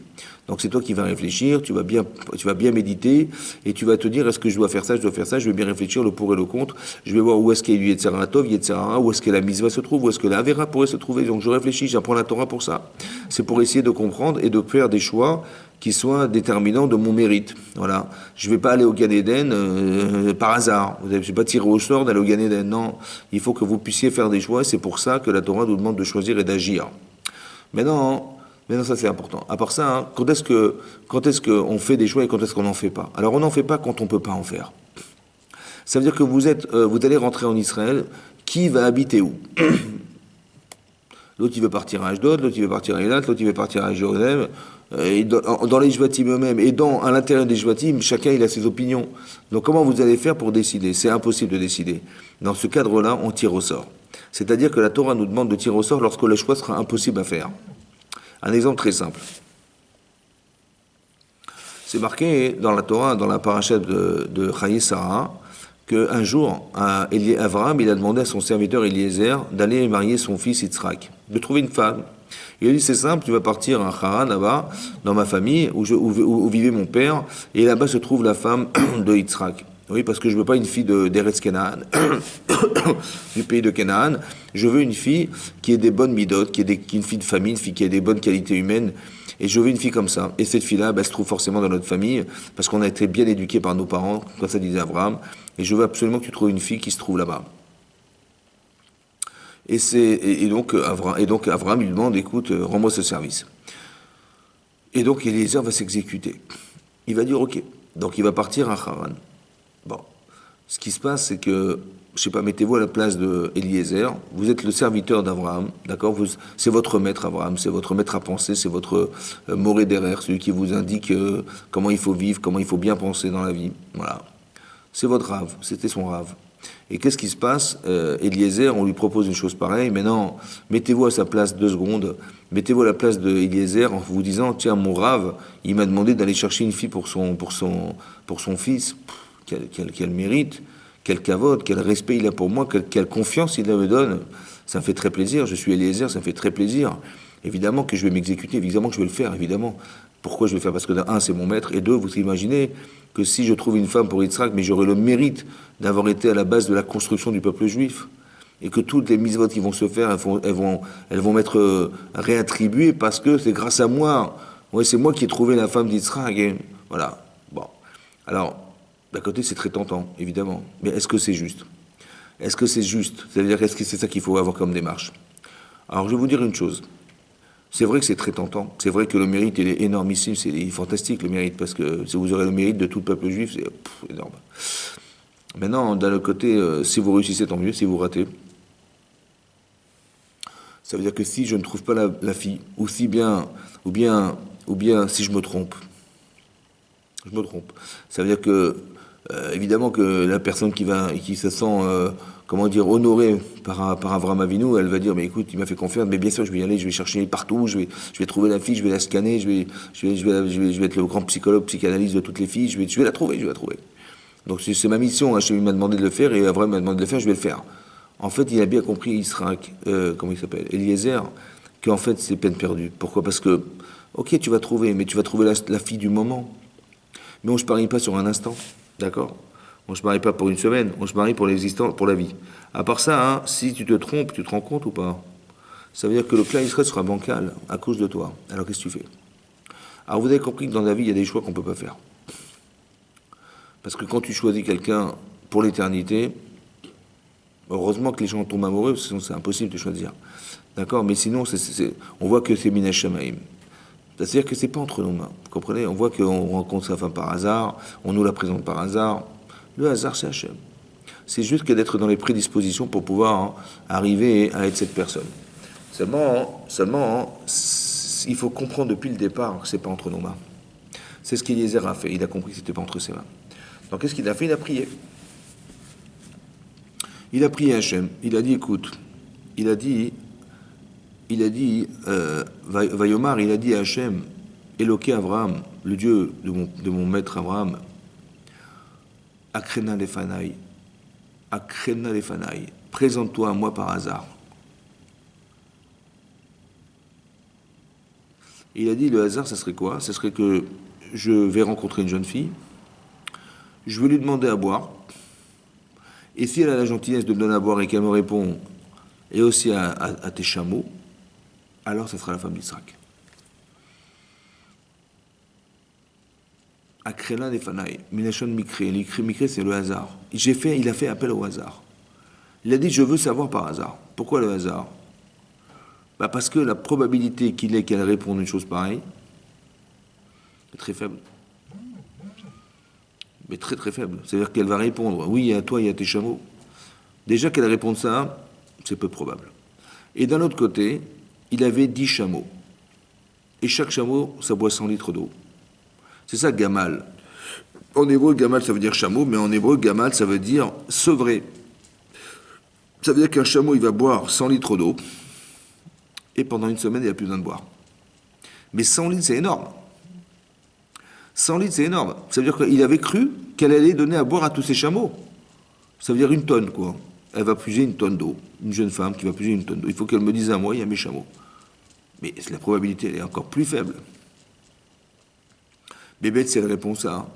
Donc c'est toi qui vas réfléchir, tu vas bien méditer, et tu vas te dire, est-ce que je dois faire ça, je vais bien réfléchir, le pour et le contre, je vais voir où est-ce qu'il y a Yetzirah Tov, Yetzirah, où est-ce que la mise va se trouver, où est-ce que la Avera pourrait se trouver. Donc je réfléchis, j'apprends la Torah pour ça. C'est pour essayer de comprendre et de faire des choix qui soient déterminants de mon mérite. Voilà. Je ne vais pas aller au Gan Eden par hasard. Je ne vais pas tirer au sort d'aller au Gan Eden. Non, il faut que vous puissiez faire des choix, c'est pour ça que la Torah nous demande de choisir et d'agir. Maintenant, ça c'est important. À part ça, hein, quand est-ce qu'on fait des choix et quand est-ce qu'on n'en fait pas? Alors on n'en fait pas quand on ne peut pas en faire. Ça veut dire que vous allez rentrer en Israël, qui va habiter où? L'autre il veut partir à Ashdod, l'autre il veut partir à Eilat, l'autre il veut partir à Jérusalem. Et dans les Jvatim eux-mêmes et à l'intérieur des Jvatim, chacun il a ses opinions. Donc comment vous allez faire pour décider? C'est impossible de décider. Dans ce cadre-là, on tire au sort. C'est-à-dire que la Torah nous demande de tirer au sort lorsque le choix sera impossible à faire. Un exemple très simple. C'est marqué dans la Torah, dans la paracha de Chaye Sarah, qu'un jour, Abraham, il a demandé à son serviteur Eliezer d'aller marier son fils Yitzhak, de trouver une femme. Il a dit, c'est simple, tu vas partir à Haran, là-bas, dans ma famille, où vivait mon père, et là-bas se trouve la femme de Yitzhak. Oui, parce que je veux pas une fille d'Eretz Canaan, du pays de Canaan. Je veux une fille qui ait des bonnes midotes, qui est une fille de famille, une fille qui a des bonnes qualités humaines. Et je veux une fille comme ça. Et cette fille-là, elle se trouve forcément dans notre famille, parce qu'on a été bien éduqués par nos parents, comme ça disait Abraham. Et je veux absolument que tu trouves une fille qui se trouve là-bas. Et donc Abraham lui demande, écoute, rends-moi ce service. Et donc Eliezer va s'exécuter. Il va dire, ok. Donc il va partir à Haran. Bon. Ce qui se passe, c'est que, je sais pas, mettez-vous à la place de Eliezer. Vous êtes le serviteur d'Abraham, d'accord? C'est votre maître Abraham, c'est votre maître à penser, c'est votre moré derrière, celui qui vous indique comment il faut vivre, comment il faut bien penser dans la vie. Voilà. C'est votre rave, c'était son rave. Et qu'est-ce qui se passe? Eliezer, on lui propose une chose pareille. Maintenant, mettez-vous à sa place 2 secondes. Mettez-vous à la place de Eliezer en vous disant, tiens, mon rave, il m'a demandé d'aller chercher une fille pour son fils. Quel mérite, quel kavod, quel respect il a pour moi, quelle confiance il me donne. Ça me fait très plaisir. Je suis Eliezer, ça me fait très plaisir. Évidemment que je vais m'exécuter, évidemment que je vais le faire, évidemment. Pourquoi je vais le faire? Parce que d'un, c'est mon maître, et deux, vous imaginez que si je trouve une femme pour Yitzhak, mais j'aurai le mérite d'avoir été à la base de la construction du peuple juif, et que toutes les mitzvot qui vont se faire, elles vont m'être réattribuées parce que c'est grâce à moi. Ouais, c'est moi qui ai trouvé la femme d'Yitzhak. Et voilà. Bon. Alors, d'un côté, c'est très tentant, évidemment. Mais est-ce que c'est juste? Est-ce que c'est juste? C'est-à-dire, est-ce que c'est ça qu'il faut avoir comme démarche? Alors, je vais vous dire une chose. C'est vrai que c'est très tentant. C'est vrai que le mérite, il est énormissime. Il est fantastique, le mérite, parce que si vous aurez le mérite de tout le peuple juif, c'est énorme. Maintenant, d'un autre côté, si vous réussissez, tant mieux. Si vous ratez, ça veut dire que si je ne trouve pas la fille, ou bien si je me trompe, ça veut dire que, évidemment que la personne qui se sent, honorée par Avraham Avinu, elle va dire, mais écoute, il m'a fait confiance, mais bien sûr, je vais y aller, je vais chercher partout, je vais trouver la fille, je vais la scanner, je vais être le grand psychanalyste de toutes les filles, je vais la trouver. Donc c'est ma mission, Hachem m'a demandé de le faire, et Avraham m'a demandé de le faire, je vais le faire. En fait, il a bien compris, Eliezer, qu'en fait, c'est peine perdue. Pourquoi? Parce que, ok, tu vas trouver, mais tu vas trouver la fille du moment. Mais on ne se parie pas sur un instant, d'accord? On ne se marie pas pour une semaine, on se marie pour l'existence, pour la vie. À part ça, hein, si tu te trompes, tu te rends compte ou pas? Ça veut dire que le clan Israël sera bancal à cause de toi. Alors qu'est-ce que tu fais? Alors vous avez compris que dans la vie, il y a des choix qu'on ne peut pas faire. Parce que quand tu choisis quelqu'un pour l'éternité, heureusement que les gens tombent amoureux, sinon c'est impossible de choisir. D'accord? Mais sinon, on voit que c'est Minash Shamaim. C'est-à-dire que c'est pas entre nos mains. Vous comprenez? On voit qu'on rencontre sa femme par hasard, on nous la présente par hasard. Le hasard, c'est Hachem. C'est juste que d'être dans les prédispositions pour pouvoir arriver à être cette personne. Seulement, il faut comprendre depuis le départ que c'est pas entre nos mains. C'est ce qu'Eliezer a fait. Il a compris que c'était pas entre ses mains. Donc qu'est-ce qu'il a fait? Il a prié. Il a prié Hachem. Il a dit, écoute, Vayomar, il a dit à Hachem, Éloqué Abraham, le Dieu de mon maître Abraham, Akrena Lefanaï, présente-toi à moi par hasard. Il a dit, le hasard, ça serait quoi? Ça serait que je vais rencontrer une jeune fille, je vais lui demander à boire, et si elle a la gentillesse de me donner à boire et qu'elle me répond, et aussi à tes chameaux, alors ça sera la femme d'Israël. Akrena Lefanaï, Minashon Mikre, Mikre c'est le hasard. Il a fait appel au hasard. Il a dit, je veux savoir par hasard. Pourquoi le hasard? Parce que la probabilité qu'il ait qu'elle réponde une chose pareille est très faible. Mais très très faible. C'est-à-dire qu'elle va répondre, oui, à toi, il y a tes chameaux. Déjà qu'elle réponde ça, c'est peu probable. Et d'un autre côté, il avait 10 chameaux. Et chaque chameau, ça boit 100 litres d'eau. C'est ça, gamal. En hébreu, gamal, ça veut dire chameau, mais en hébreu, gamal, ça veut dire sevré. Ça veut dire qu'un chameau, il va boire 100 litres d'eau, et pendant une semaine, il n'a plus besoin de boire. Mais 100 litres, c'est énorme. 100 litres, c'est énorme. Ça veut dire qu'il avait cru qu'elle allait donner à boire à tous ses chameaux. Ça veut dire une tonne, quoi. Elle va puiser une tonne d'eau. Une jeune femme qui va puiser une tonne d'eau. Il faut qu'elle me dise à moi, il y a mes chameaux. Mais la probabilité, elle est encore plus faible. Bébête, si elle répond ça,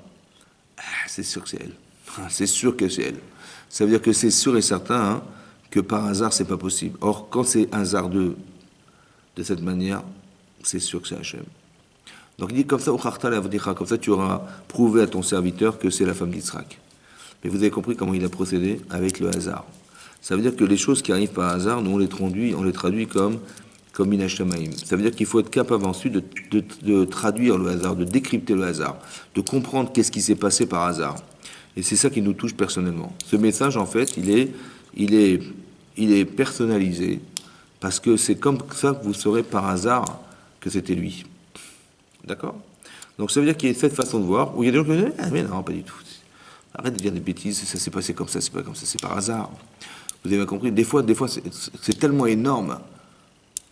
c'est sûr que c'est elle. C'est sûr que c'est elle. Ça veut dire que c'est sûr et certain que par hasard, c'est pas possible. Or, quand c'est hasardeux de cette manière, c'est sûr que c'est Hachem. Donc il dit comme ça, comme ça tu auras prouvé à ton serviteur que c'est la femme d'Israël. Mais vous avez compris comment il a procédé avec le hasard. Ça veut dire que les choses qui arrivent par hasard, nous on les traduit comme Minash Shamaim. Ça veut dire qu'il faut être capable ensuite de traduire le hasard, de décrypter le hasard, de comprendre qu'est-ce qui s'est passé par hasard. Et c'est ça qui nous touche personnellement. Ce message, en fait, il est personnalisé parce que c'est comme ça que vous saurez par hasard que c'était lui. D'accord? Donc ça veut dire qu'il y a cette façon de voir où il y a des gens qui disent ah mais non, pas du tout. Arrête de dire des bêtises, ça s'est passé comme ça, c'est pas comme ça, c'est par hasard. Vous avez compris? Des fois c'est tellement énorme.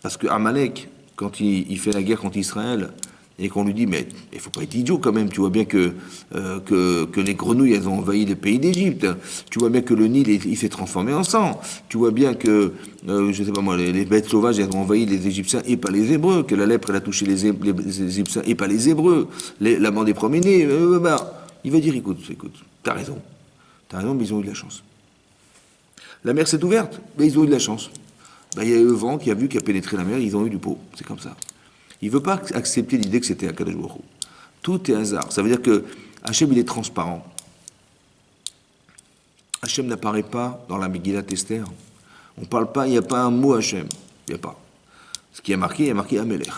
Parce que Amalek, quand il fait la guerre contre Israël, et qu'on lui dit, mais il faut pas être idiot quand même, tu vois bien que les grenouilles, elles ont envahi le pays d'Égypte, tu vois bien que le Nil, il s'est transformé en sang, tu vois bien que, je sais pas moi, les bêtes sauvages, elles ont envahi les Égyptiens et pas les Hébreux, que la lèpre, elle a touché les Égyptiens et pas les Hébreux, l'amant des promenés, il va dire, écoute, t'as raison, mais ils ont eu de la chance. La mer s'est ouverte, mais ils ont eu de la chance. Il y a eu le vent qui a pénétré la mer, ils ont eu du pot, c'est comme ça. Il ne veut pas accepter l'idée que c'était Akadosh Baruch Hu. Tout est hasard. Ça veut dire que Hachem, il est transparent. Hachem n'apparaît pas dans la Megillat Esther. On parle pas, il n'y a pas un mot Hachem. Il n'y a pas. Ce qui est marqué, il y a marqué Amelech.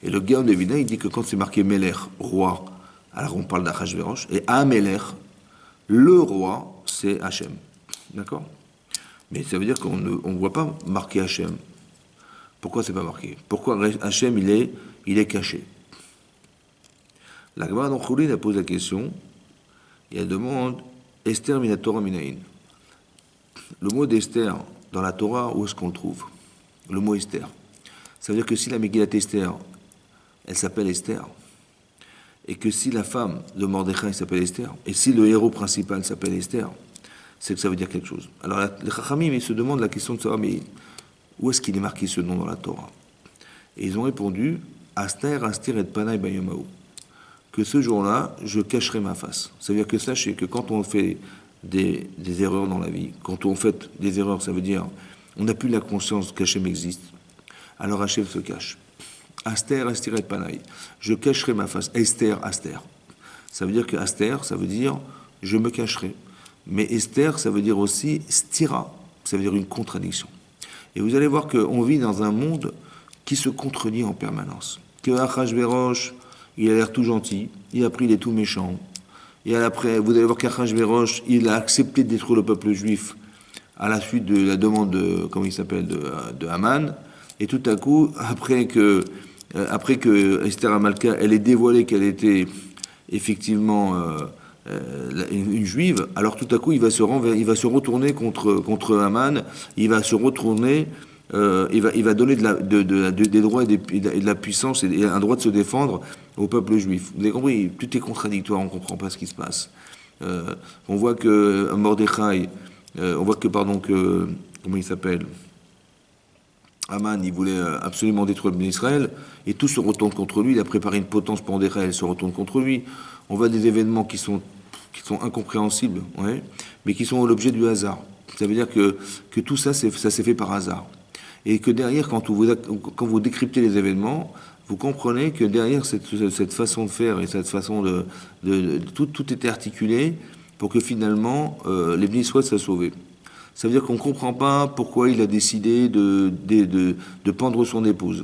Et le Gaon de Vilna, il dit que quand c'est marqué Melech, roi, alors on parle d'Achashverosh, et Amelech, le roi, c'est Hachem. D'accord? Mais ça veut dire qu'on ne voit pas marqué Hachem. Pourquoi c'est pas marqué? Pourquoi Hachem, il est caché? La Gemara dans Choulin, elle pose la question, et elle demande, Esther mina Torah minaïn. Le mot d'Esther, dans la Torah, où est-ce qu'on le trouve? Le mot Esther. Ça veut dire que si la Megillat Esther, elle s'appelle Esther, et que si la femme de Mordechai s'appelle Esther, et si le héros principal s'appelle Esther, c'est que ça veut dire quelque chose. Alors les Chachamim, ils se demandent la question de savoir, mais où est-ce qu'il est marqué ce nom dans la Torah? Et ils ont répondu, Aster, Astir et Panay Bayamaou. Que ce jour-là, je cacherai ma face. Ça veut dire que sachez que quand on fait des erreurs dans la vie. Quand on fait des erreurs, ça veut dire on n'a plus la conscience qu'Hachem existe. Alors Hachem se cache. Aster, Astiret Panaï. Je cacherai ma face. Esther, Aster. Ça veut dire que Aster, ça veut dire je me cacherai. Mais Esther, ça veut dire aussi stira. Ça veut dire une contradiction. Et vous allez voir qu'on vit dans un monde qui se contredit en permanence. Que Achashverosh, il a l'air tout gentil, et après il est tout méchant. Et après, vous allez voir qu'Achashverosh, il a accepté de détruire le peuple juif à la suite de la demande de, comment il s'appelle, de Haman. Et tout à coup, après que Esther Amalka, elle ait dévoilé qu'elle était effectivement une juive, alors tout à coup, il va se retourner contre Haman, il va se retourner, il va donner des droits et de la puissance et un droit de se défendre au peuple juif. Vous avez compris, tout est contradictoire, on ne comprend pas ce qui se passe. On voit que Mordechai, comment il s'appelle, Haman, il voulait absolument détruire le Israël, et tout se retourne contre lui. Il a préparé une potence pour Mordechai, elle se retourne contre lui. On voit des événements qui sont incompréhensibles, ouais, mais qui sont l'objet du hasard. Ça veut dire que tout ça, ça s'est fait par hasard. Et que derrière, quand vous décryptez les événements, vous comprenez que derrière cette façon de faire et cette façon tout était articulé pour que finalement les Bnei Israël soient sauvés. Ça veut dire qu'on ne comprend pas pourquoi il a décidé de pendre son épouse.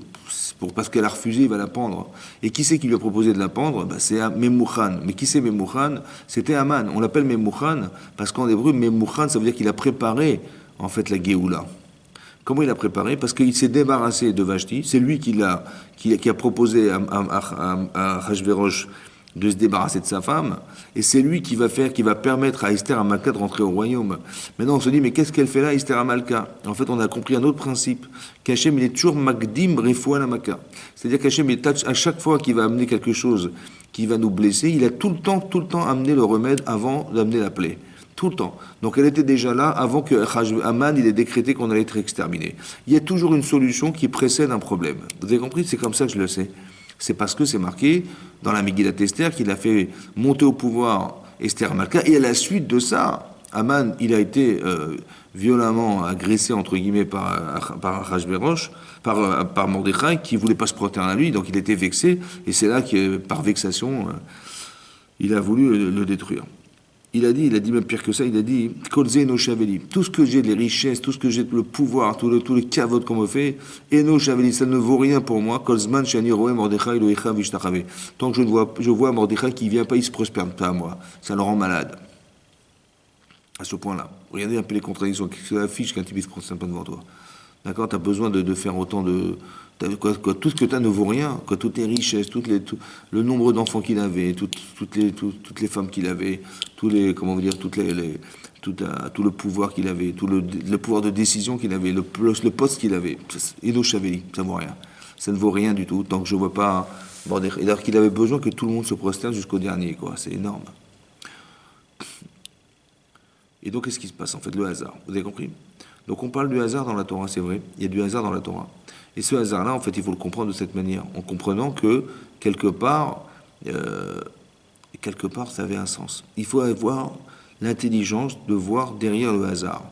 Parce qu'elle a refusé, il va la pendre. Et qui c'est qui lui a proposé de la pendre? C'est Memouchan. Mais qui c'est Memouchan? C'était Haman. On l'appelle Memouchan parce qu'en hébreu, Memouchan, ça veut dire qu'il a préparé en fait la Géoula. Comment il a préparé? Parce qu'il s'est débarrassé de Vashti. C'est lui qui a proposé à Hachvérosh de se débarrasser de sa femme, et c'est lui qui va permettre à Esther Amalka de rentrer au royaume. Maintenant, on se dit, mais qu'est-ce qu'elle fait là, Esther Amalka? En fait, on a compris un autre principe, qu'Hachem, il est toujours Magdim Refoua Amaka. C'est-à-dire qu'Hachem, à chaque fois qu'il va amener quelque chose qui va nous blesser, il a tout le temps amené le remède avant d'amener la plaie. Tout le temps. Donc elle était déjà là avant que Haman il ait décrété qu'on allait être exterminé. Il y a toujours une solution qui précède un problème. Vous avez compris? C'est comme ça que je le sais. C'est parce que c'est marqué dans la Megillat Esther qu'il a fait monter au pouvoir Esther Amalka. Et à la suite de ça, Haman, il a été violemment agressé, entre guillemets, par Achashverosh, par Mordechai, qui ne voulait pas se prosterner à lui, donc il était vexé. Et c'est là que, par vexation, il a voulu le détruire. Il a dit même pire que ça, il a dit Kolze no Shaveli. Tout ce que j'ai, les richesses, tout ce que j'ai, le pouvoir, tout le kavod qu'on me fait, Eno Shaveli, ça ne vaut rien pour moi. Kolzman Shani Roe Mordechai Loecha Vishtachave. Tant que je vois Mordechai qui vient pas, il se prospère pas à moi. Ça le rend malade. À ce point-là. Regardez un peu les contradictions qui s'affichent quand il se prosterne pas devant toi. D'accord? Tu as besoin de faire autant de. Tout ce que tu as ne vaut rien, toutes les richesses, le nombre d'enfants qu'il avait, toutes les femmes qu'il avait, tout le pouvoir qu'il avait, tout le pouvoir de décision qu'il avait, le poste qu'il avait. Edo Chaveli, ça ne vaut rien. Ça ne vaut rien du tout, tant que je ne vois pas. Et alors qu'il avait besoin que tout le monde se prosterne jusqu'au dernier, quoi. C'est énorme. Et donc, qu'est-ce qui se passe? En fait, le hasard. Vous avez compris? Donc, on parle du hasard dans la Torah, c'est vrai. Il y a du hasard dans la Torah. Et ce hasard-là, en fait, il faut le comprendre de cette manière, en comprenant que, quelque part, ça avait un sens. Il faut avoir l'intelligence de voir derrière le hasard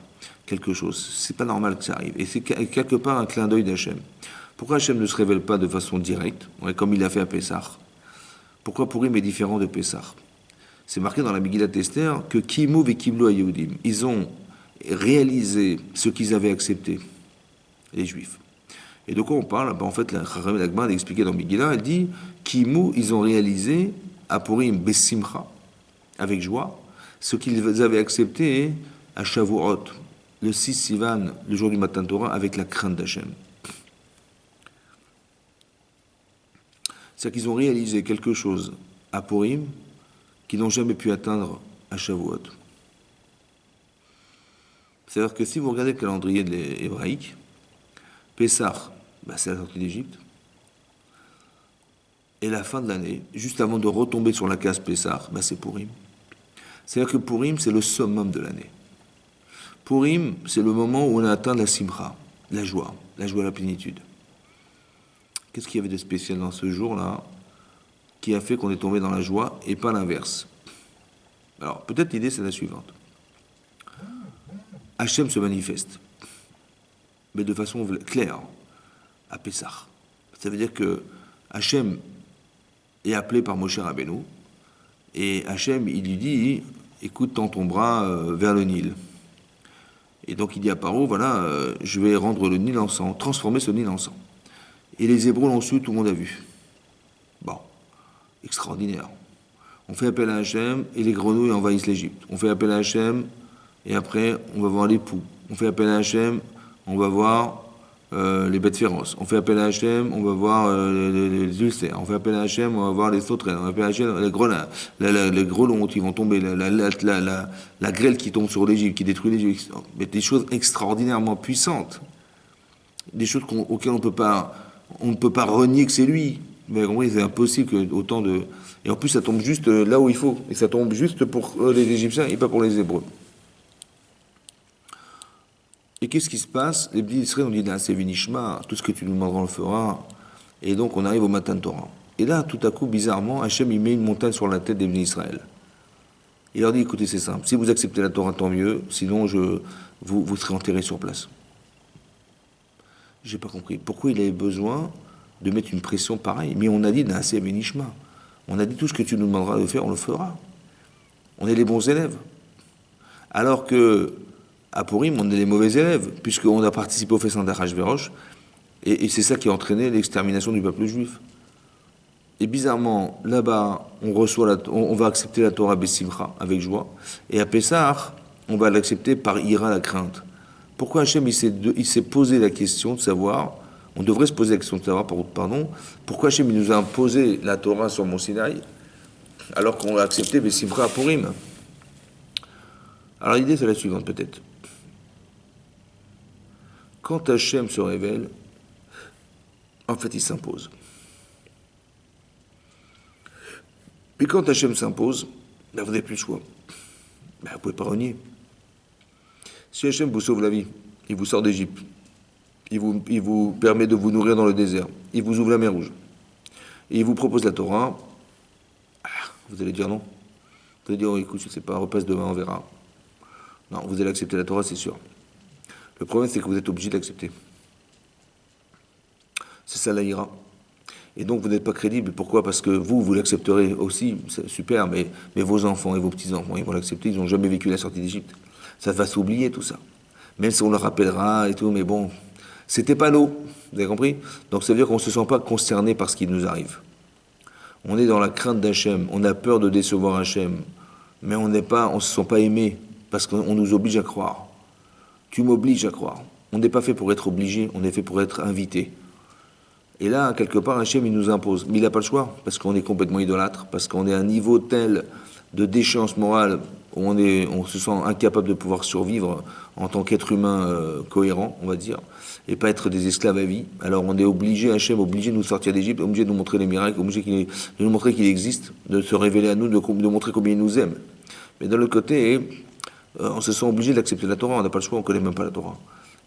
quelque chose. C'est pas normal que ça arrive. Et c'est quelque part un clin d'œil d'Hachem. Pourquoi Hachem ne se révèle pas de façon directe, comme il l'a fait à Pessah? Pourquoi Purim est différent de Pessah? C'est marqué dans la Megillat Esther que Kimou et Kiblo Yehudim, ils ont réalisé ce qu'ils avaient accepté, les Juifs. Et de quoi on parle? En fait, la Gemara a expliqué dans Megillah, elle dit Kimou, ils ont réalisé à Purim Bessimcha, avec joie, ce qu'ils avaient accepté à Shavuot, le 6 Sivan, le jour du Matan Torah, avec la crainte d'Hachem. C'est-à-dire qu'ils ont réalisé quelque chose à Purim qu'ils n'ont jamais pu atteindre à Shavuot. C'est-à-dire que si vous regardez le calendrier de hébraïque, Pessah, c'est la sortie d'Égypte, et la fin de l'année, juste avant de retomber sur la case Pessah, c'est Purim. C'est-à-dire que Purim, c'est le summum de l'année. Purim, c'est le moment où on a atteint la simcha, la joie, la plénitude. Qu'est-ce qu'il y avait de spécial dans ce jour-là qui a fait qu'on est tombé dans la joie et pas l'inverse? Alors, peut-être l'idée, c'est la suivante. Hachem se manifeste, mais de façon claire, à Pessah. Ça veut dire que Hachem est appelé par Moshe Rabbeinu, et Hachem, il lui dit, écoute, tends ton bras vers le Nil. Et donc il dit à Paro, voilà, je vais rendre le Nil en sang, transformer ce Nil en sang. Et les Hébreux l'ont su, tout le monde a vu. Bon, extraordinaire. On fait appel à Hachem et les grenouilles envahissent l'Égypte. On fait appel à Hachem et après on va voir les poux. On fait appel à Hachem, on va voir les bêtes féroces. On fait appel à Hachem, on va voir les ulcères. On fait appel à Hachem, on va voir les sauterelles. On fait appel à Hachem, les grelons qui vont tomber, la grêle qui tombe sur l'Égypte, qui détruit l'Égypte. Mais des choses extraordinairement puissantes. Des choses auxquelles on ne peut pas renier que c'est lui. Mais compris, c'est impossible que autant de... Et en plus, ça tombe juste là où il faut. Et ça tombe juste pour les Égyptiens et pas pour les Hébreux. Et qu'est-ce qui se passe? Les petits Israël ont dit, c'est Vinishma, tout ce que tu nous demanderas, on le fera. Et donc, on arrive au matin de Torah. Et là, tout à coup, bizarrement, Hachem, il met une montagne sur la tête des petits Israël. Il leur dit, écoutez, c'est simple. Si vous acceptez la Torah, tant mieux. Sinon, vous serez enterrés sur place. J'ai pas compris. Pourquoi il avait besoin de mettre une pression pareille? Mais on a dit, c'est Vinishma. On a dit, tout ce que tu nous demanderas de faire, on le fera. On est les bons élèves. Alors que, à Purim, on est les mauvais élèves, puisqu'on a participé au festin d'Achashverosh, et c'est ça qui a entraîné l'extermination du peuple juif. Et bizarrement, là-bas, on va accepter la Torah Bessimcha, avec joie, et à Pessah, on va l'accepter par ira, la crainte. Pourquoi Hachem, il s'est posé la question de savoir, on devrait se poser la question de savoir, pardon, pourquoi Hachem, il nous a imposé la Torah sur Mont Sinaï, alors qu'on l'a accepté Bessimcha à Purim? Alors l'idée, c'est la suivante, peut-être. Quand Hachem se révèle, en fait, il s'impose. Puis quand Hachem s'impose, vous n'avez plus le choix. Vous ne pouvez pas renier. Si Hachem vous sauve la vie, il vous sort d'Égypte, il vous permet de vous nourrir dans le désert, il vous ouvre la mer Rouge, et il vous propose la Torah, vous allez dire non. Vous allez dire, écoute, je ne sais pas, repasse demain, on verra. Non, vous allez accepter la Torah, c'est sûr. Le problème, c'est que vous êtes obligé d'accepter. C'est ça l'Aïra. Et donc, vous n'êtes pas crédible. Pourquoi? Parce que vous l'accepterez aussi, c'est super, mais vos enfants et vos petits-enfants, ils vont l'accepter, ils n'ont jamais vécu la sortie d'Égypte. Ça va s'oublier, tout ça. Même si on leur rappellera et tout, mais bon, c'était pas nous. Vous avez compris? Donc, ça veut dire qu'on ne se sent pas concerné par ce qui nous arrive. On est dans la crainte d'Hachem, on a peur de décevoir Hachem, mais on ne se sent pas aimé, parce qu'on nous oblige à croire. Tu m'obliges à croire. On n'est pas fait pour être obligé, on est fait pour être invité. Et là, quelque part, Hachem, il nous impose. Mais il n'a pas le choix, parce qu'on est complètement idolâtre, parce qu'on est à un niveau tel de déchéance morale où on se sent incapable de pouvoir survivre en tant qu'être humain cohérent, on va dire, et pas être des esclaves à vie. Alors on est obligé, Hachem, obligé de nous sortir d'Égypte, obligé de nous montrer les miracles, obligé de nous montrer qu'il existe, de se révéler à nous, de montrer combien il nous aime. Mais d'un autre côté, on se sent obligé d'accepter la Torah, on n'a pas le choix, on ne connaît même pas la Torah.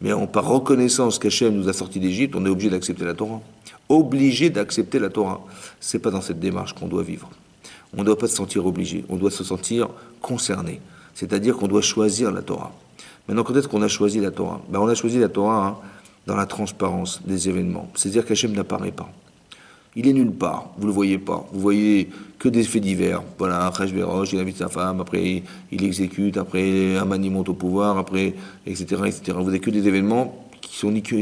Mais par reconnaissance qu'Hachem nous a sortis d'Égypte, on est obligé d'accepter la Torah. Obligé d'accepter la Torah. C'est pas dans cette démarche qu'on doit vivre. On ne doit pas se sentir obligé, on doit se sentir concerné. C'est-à-dire qu'on doit choisir la Torah. Maintenant, quand est-ce qu'on a choisi la Torah? On a choisi la Torah dans la transparence des événements. C'est-à-dire qu'Hachem n'apparaît pas. Il est nulle part, vous ne le voyez pas. Vous voyez que des faits divers. Voilà, Achashverosh, il invite sa femme, après il exécute, après Haman monte au pouvoir, après, etc., etc. Vous n'avez que des événements qui sont ni queue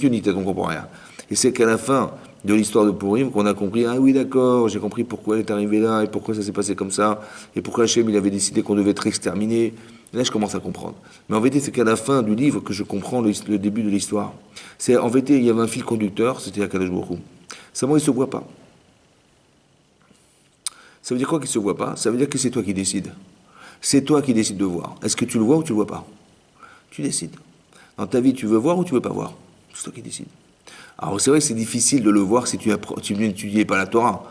ni tête, on ne comprend rien. Et c'est qu'à la fin de l'histoire de Purim qu'on a compris, ah oui d'accord, j'ai compris pourquoi elle est arrivée là, et pourquoi ça s'est passé comme ça, et pourquoi Hachem il avait décidé qu'on devait être exterminé. Et là je commence à comprendre. Mais en vérité c'est qu'à la fin du livre que je comprends le début de l'histoire. En vérité il y avait un fil conducteur, c'était Akadosh Baruch Hu. Seulement il ne se voit pas. Ça veut dire quoi qu'il ne se voit pas? Ça veut dire que c'est toi qui décides. C'est toi qui décides de voir. Est-ce que tu le vois ou tu ne le vois pas? Tu décides. Dans ta vie, tu veux voir ou tu ne veux pas voir? C'est toi qui décides. Alors c'est vrai que c'est difficile de le voir si tu n'étudies pas la Torah.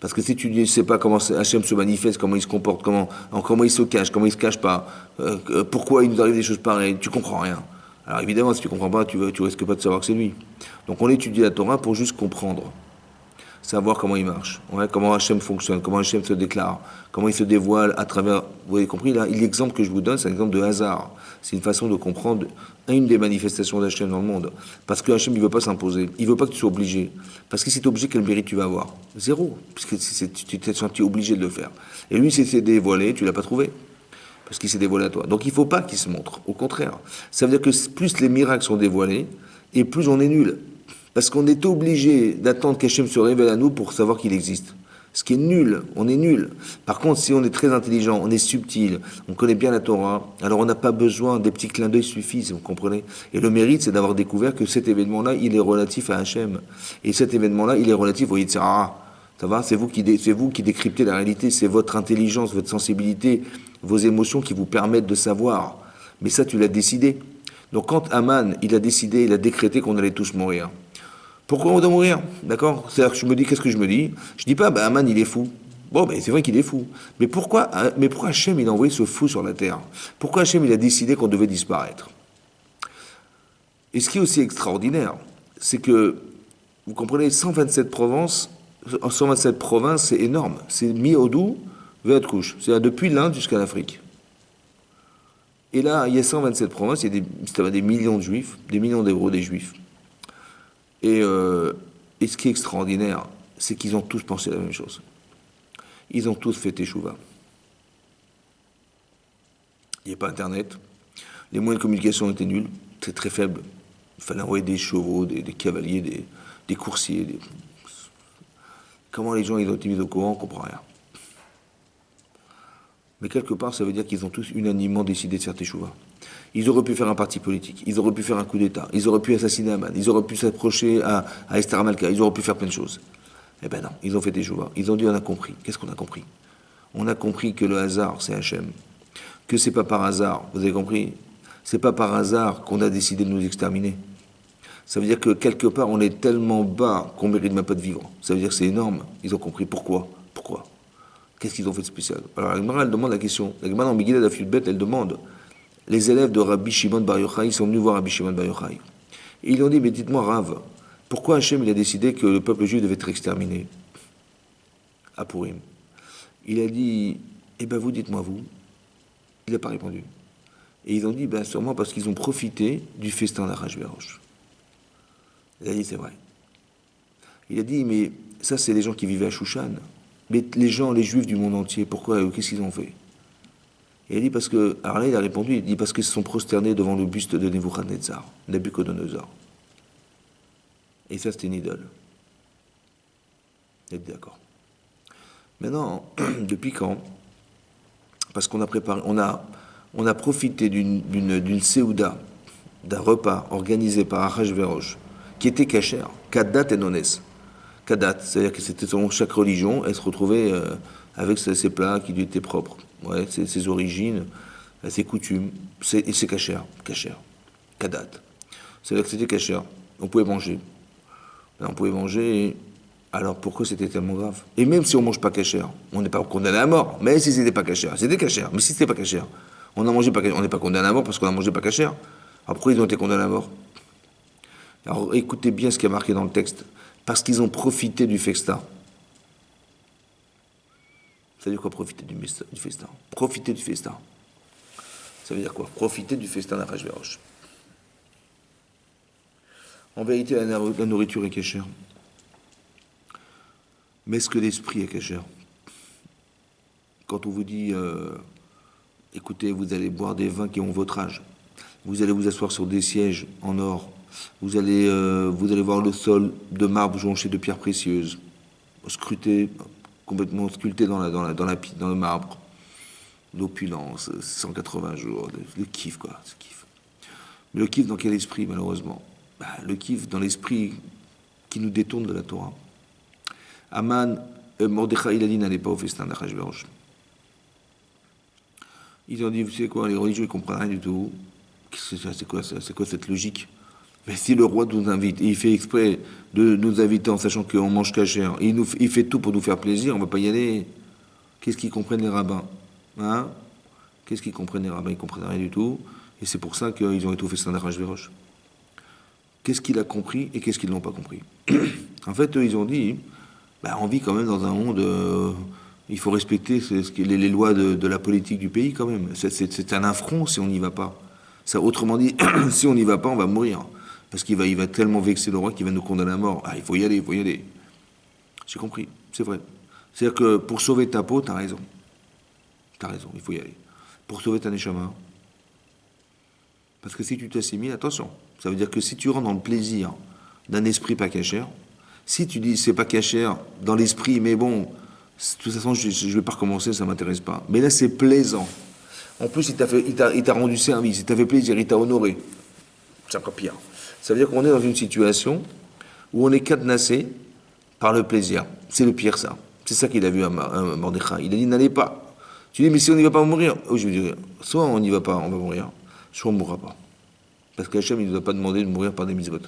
Parce que si tu ne sais pas comment Hachem se manifeste, comment il se comporte, comment il se cache, comment il ne se cache pas, pourquoi il nous arrive des choses pareilles, tu ne comprends rien. Alors évidemment, si tu ne comprends pas, tu risques pas de savoir que c'est lui. Donc on étudie la Torah pour juste comprendre. savoir comment il marche, ouais, comment Hachem fonctionne, comment Hachem se déclare, comment il se dévoile à travers... Vous avez compris, là, l'exemple que je vous donne, c'est un exemple de hasard. C'est une façon de comprendre une des manifestations d'Hachem dans le monde. Parce que Hachem, il ne veut pas s'imposer. Il ne veut pas que tu sois obligé. Parce que si tu es obligé, quel mérite tu vas avoir? Zéro. Parce que tu t'es senti obligé de le faire. Et lui, s'est dévoilé, tu ne l'as pas trouvé. Parce qu'il s'est dévoilé à toi. Donc il ne faut pas qu'il se montre. Au contraire. Ça veut dire que plus les miracles sont dévoilés, et plus on est nul. Parce qu'on est obligé d'attendre qu'Hachem se révèle à nous pour savoir qu'il existe. Ce qui est nul, on est nul. Par contre, si on est très intelligent, on est subtil, on connaît bien la Torah, alors on n'a pas besoin, des petits clins d'œil suffisent, vous comprenez? Et le mérite, c'est d'avoir découvert que cet événement-là, il est relatif à Hachem. Et cet événement-là, il est relatif au Yitzhara. Ça va? C'est vous qui décryptez la réalité, c'est votre intelligence, votre sensibilité, vos émotions qui vous permettent de savoir. Mais ça, tu l'as décidé. Donc quand Aman, il a décidé, il a décrété qu'on allait tous mourir. Pourquoi on doit mourir? D'accord? C'est-à-dire que je me dis, qu'est-ce que je me dis? Je dis pas, bah, Aman, il est fou. Bon, ben, c'est vrai qu'il est fou. Mais pourquoi Hachem, il a envoyé ce fou sur la terre? Pourquoi Hachem, il a décidé qu'on devait disparaître? Et ce qui est aussi extraordinaire, c'est que, vous comprenez, 127 provinces, c'est énorme. C'est mi-Odou, couche. C'est-à-dire depuis l'Inde jusqu'à l'Afrique. Et là, il y a 127 provinces, il y a des millions de juifs, des millions d'Hébreux, des juifs. Et ce qui est extraordinaire, c'est qu'ils ont tous pensé la même chose. Ils ont tous fait teshuva. Il n'y a pas Internet. Les moyens de communication étaient nuls. C'est très faible. Il fallait envoyer des chevaux, des cavaliers, des coursiers. Comment les gens ils ont été mis au courant, on ne comprend rien. Mais quelque part, ça veut dire qu'ils ont tous unanimement décidé de faire teshuva. Ils auraient pu faire un parti politique, ils auraient pu faire un coup d'État, ils auraient pu assassiner Aman, ils auraient pu s'approcher à Esther Amalka, ils auraient pu faire plein de choses. Eh ben non, ils ont fait teshuva. Ils ont dit, on a compris. Qu'est-ce qu'on a compris? On a compris que le hasard, c'est Hachem. Que c'est pas par hasard, vous avez compris? C'est pas par hasard qu'on a décidé de nous exterminer. Ça veut dire que quelque part, on est tellement bas qu'on mérite même pas de vivre. Ça veut dire que c'est énorme. Ils ont compris. Pourquoi? Qu'est-ce qu'ils ont fait de spécial? Alors la Gemara, elle demande la question. La Gemara dans Megillah Daf Yud Bet, elle demande. Les élèves de Rabbi Shimon Bar Yochai sont venus voir Rabbi Shimon Bar Yochai. Et ils lui ont dit, mais dites-moi, Rav, pourquoi Hachem il a décidé que le peuple juif devait être exterminé à Purim? Il a dit, eh ben vous, dites-moi vous. Il n'a pas répondu. Et ils ont dit, ben sûrement parce qu'ils ont profité du festin d'Achashverosh. Il a dit, c'est vrai. Il a dit, mais ça, c'est les gens qui vivaient à Shushan. Mais les gens, les juifs du monde entier, pourquoi, qu'est-ce qu'ils ont fait? Et il a dit, parce que, alors là, il a répondu, il dit, parce qu'ils se sont prosternés devant le buste de Nebuchadnezzar, Nabucodonosor. Et ça, c'était une idole. Il a dit, d'accord. Maintenant, depuis quand? Parce qu'on a préparé, on a profité d'une séouda, d'un repas organisé par Achashverosh, qui était cachère, Kadat et Nones. Kadat, c'est-à-dire que c'était selon chaque religion, elle se retrouvait avec ses plats qui lui étaient propres, ouais, ses origines, ses coutumes, et c'est cachère, Kadat. C'est-à-dire que c'était cachère, on pouvait manger. On pouvait manger, alors pourquoi c'était tellement grave? Et même si on ne mange pas cachère, on n'est pas condamné à mort, mais si c'était pas cachère, c'était cachère, mais si c'était pas cachère, on n'est pas condamné à mort parce qu'on n'a mangé pas cachère. Alors pourquoi ils ont été condamnés à mort? Alors écoutez bien ce qui est marqué dans le texte. Parce qu'ils ont profité du festin. Ça veut dire quoi, profiter du festin? Profiter du festin. Ça veut dire quoi? Profiter du festin d'Achashverosh. En vérité, la nourriture est cachère. Mais est-ce que l'esprit est cachère? Quand on vous dit, écoutez, vous allez boire des vins qui ont votre âge, vous allez vous asseoir sur des sièges en or, vous allez voir le sol de marbre jonché de pierres précieuses, scruté, complètement sculpté dans le marbre, l'opulence, 180 jours, le kiff quoi, ce kiff. Mais le kiff dans quel esprit malheureusement? Le kiff dans l'esprit qui nous détourne de la Torah. Aman, Mordechai, il a dit n'allez pas au festin d'Achashverosh. Ils ont dit, vous savez quoi, les religieux ne comprennent rien du tout. C'est quoi cette logique? Mais si le roi nous invite, et il fait exprès de nous inviter en sachant qu'on mange cachère, et il fait tout pour nous faire plaisir, on ne va pas y aller. Qu'est-ce qu'ils comprennent les rabbins? Hein? Qu'est-ce qu'ils comprennent les rabbins? Ils ne comprennent rien du tout. Et c'est pour ça qu'ils ont été au festin d'Achashverosh. Qu'est-ce qu'il a compris et qu'est-ce qu'ils n'ont pas compris? En fait, eux, ils ont dit, bah, on vit quand même dans un monde. Il faut respecter les lois de la politique du pays quand même. C'est un affront si on n'y va pas. Ça, autrement dit, si on n'y va pas, on va mourir. Parce il va tellement vexer le roi qu'il va nous condamner à mort. Ah, il faut y aller, il faut y aller. J'ai compris, c'est vrai. C'est-à-dire que pour sauver ta peau, t'as raison. T'as raison, il faut y aller. Pour sauver ta neshama. Parce que si tu t'assimiles, attention, ça veut dire que si tu rentres dans le plaisir d'un esprit pas cachère, si tu dis c'est pas cachère dans l'esprit, mais bon, de toute façon je vais pas recommencer, ça m'intéresse pas. Mais là c'est plaisant. En plus il t'a rendu service, il t'a fait plaisir, il t'a honoré. C'est encore pire. Ça veut dire qu'on est dans une situation où on est cadenassé par le plaisir. C'est le pire ça. C'est ça qu'il a vu à Mordechai. Il a dit n'allez pas. Tu dis mais si on n'y va pas, on va mourir. Oh, je lui dis soit on n'y va pas, on va mourir, soit on ne mourra pas. Parce qu'Hachem, il ne nous a pas demandé de mourir par des mitzvot.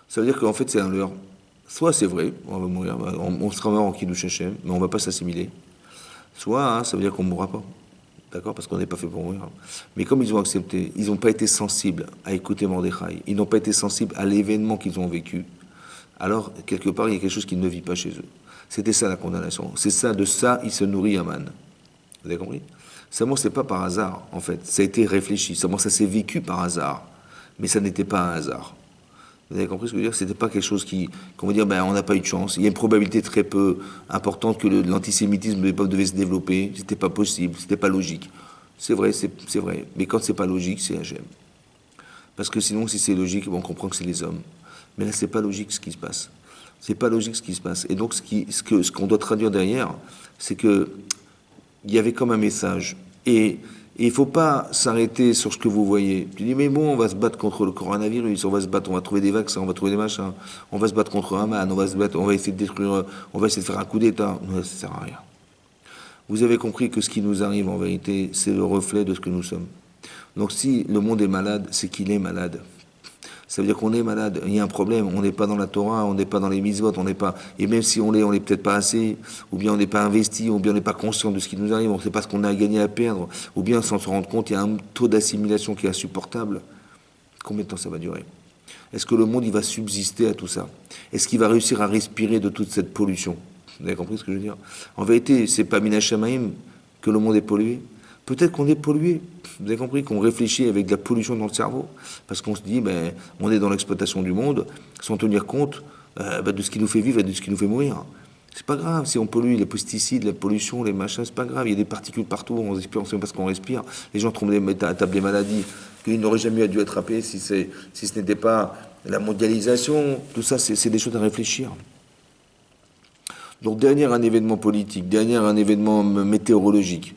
Ça veut dire qu'en fait, c'est un leurre. Soit c'est vrai, on va mourir, on sera mort en Kiddush Hachem, mais on ne va pas s'assimiler. Soit, hein, ça veut dire qu'on ne mourra pas. D'accord? Parce qu'on n'est pas fait pour mourir. Mais comme ils ont accepté, ils n'ont pas été sensibles à écouter Mordechai, ils n'ont pas été sensibles à l'événement qu'ils ont vécu, alors, quelque part, il y a quelque chose qui ne vit pas chez eux. C'était ça la condamnation. C'est ça, de ça, il se nourrit Aman. Vous avez compris? Seulement, c'est pas par hasard, en fait. Ça a été réfléchi. Seulement, ça s'est vécu par hasard. Mais ça n'était pas un hasard. Vous avez compris ce que je veux dire? C'était pas quelque chose qu'on va dire, ben, on n'a pas eu de chance. Il y a une probabilité très peu importante que l'antisémitisme de l'époque devait se développer. C'était pas possible. C'était pas logique. C'est vrai, c'est vrai. Mais quand c'est pas logique, c'est Hachem. Parce que sinon, si c'est logique, on comprend que c'est les hommes. Mais là, c'est pas logique ce qui se passe. C'est pas logique ce qui se passe. Et donc, ce qu'on doit traduire derrière, c'est que il y avait comme un message. Et il ne faut pas s'arrêter sur ce que vous voyez. Tu dis, mais bon, on va se battre contre le coronavirus, on va se battre, on va trouver des vaccins, on va trouver des machins, on va se battre contre Haman, on va se battre, on va essayer de détruire, on va essayer de faire un coup d'État. Non, ça sert à rien. Vous avez compris que ce qui nous arrive, en vérité, c'est le reflet de ce que nous sommes. Donc si le monde est malade, c'est qu'il est malade. Ça veut dire qu'on est malade, il y a un problème, on n'est pas dans la Torah, on n'est pas dans les mitzvot, on n'est pas, et même si on l'est peut-être pas assez, ou bien on n'est pas investi, ou bien on n'est pas conscient de ce qui nous arrive, on ne sait pas ce qu'on a à gagner à perdre, ou bien sans se rendre compte, il y a un taux d'assimilation qui est insupportable. Combien de temps ça va durer? Est-ce que le monde, il va subsister à tout ça? Est-ce qu'il va réussir à respirer de toute cette pollution? Vous avez compris ce que je veux dire? En vérité, c'est pas Mina Shamaim que le monde est pollué. Peut-être qu'on est pollué. Vous avez compris qu'on réfléchit avec de la pollution dans le cerveau. Parce qu'on se dit, ben, on est dans l'exploitation du monde sans tenir compte de ce qui nous fait vivre et de ce qui nous fait mourir. C'est pas grave si on pollue les pesticides, la pollution, les machins, c'est pas grave. Il y a des particules partout, on respire, on sait pas ce qu'on respire. Les gens tombent à table des maladies qu'ils n'auraient jamais dû attraper si ce n'était pas la mondialisation. Tout ça, c'est des choses à réfléchir. Donc, derrière un événement politique, derrière un événement météorologique,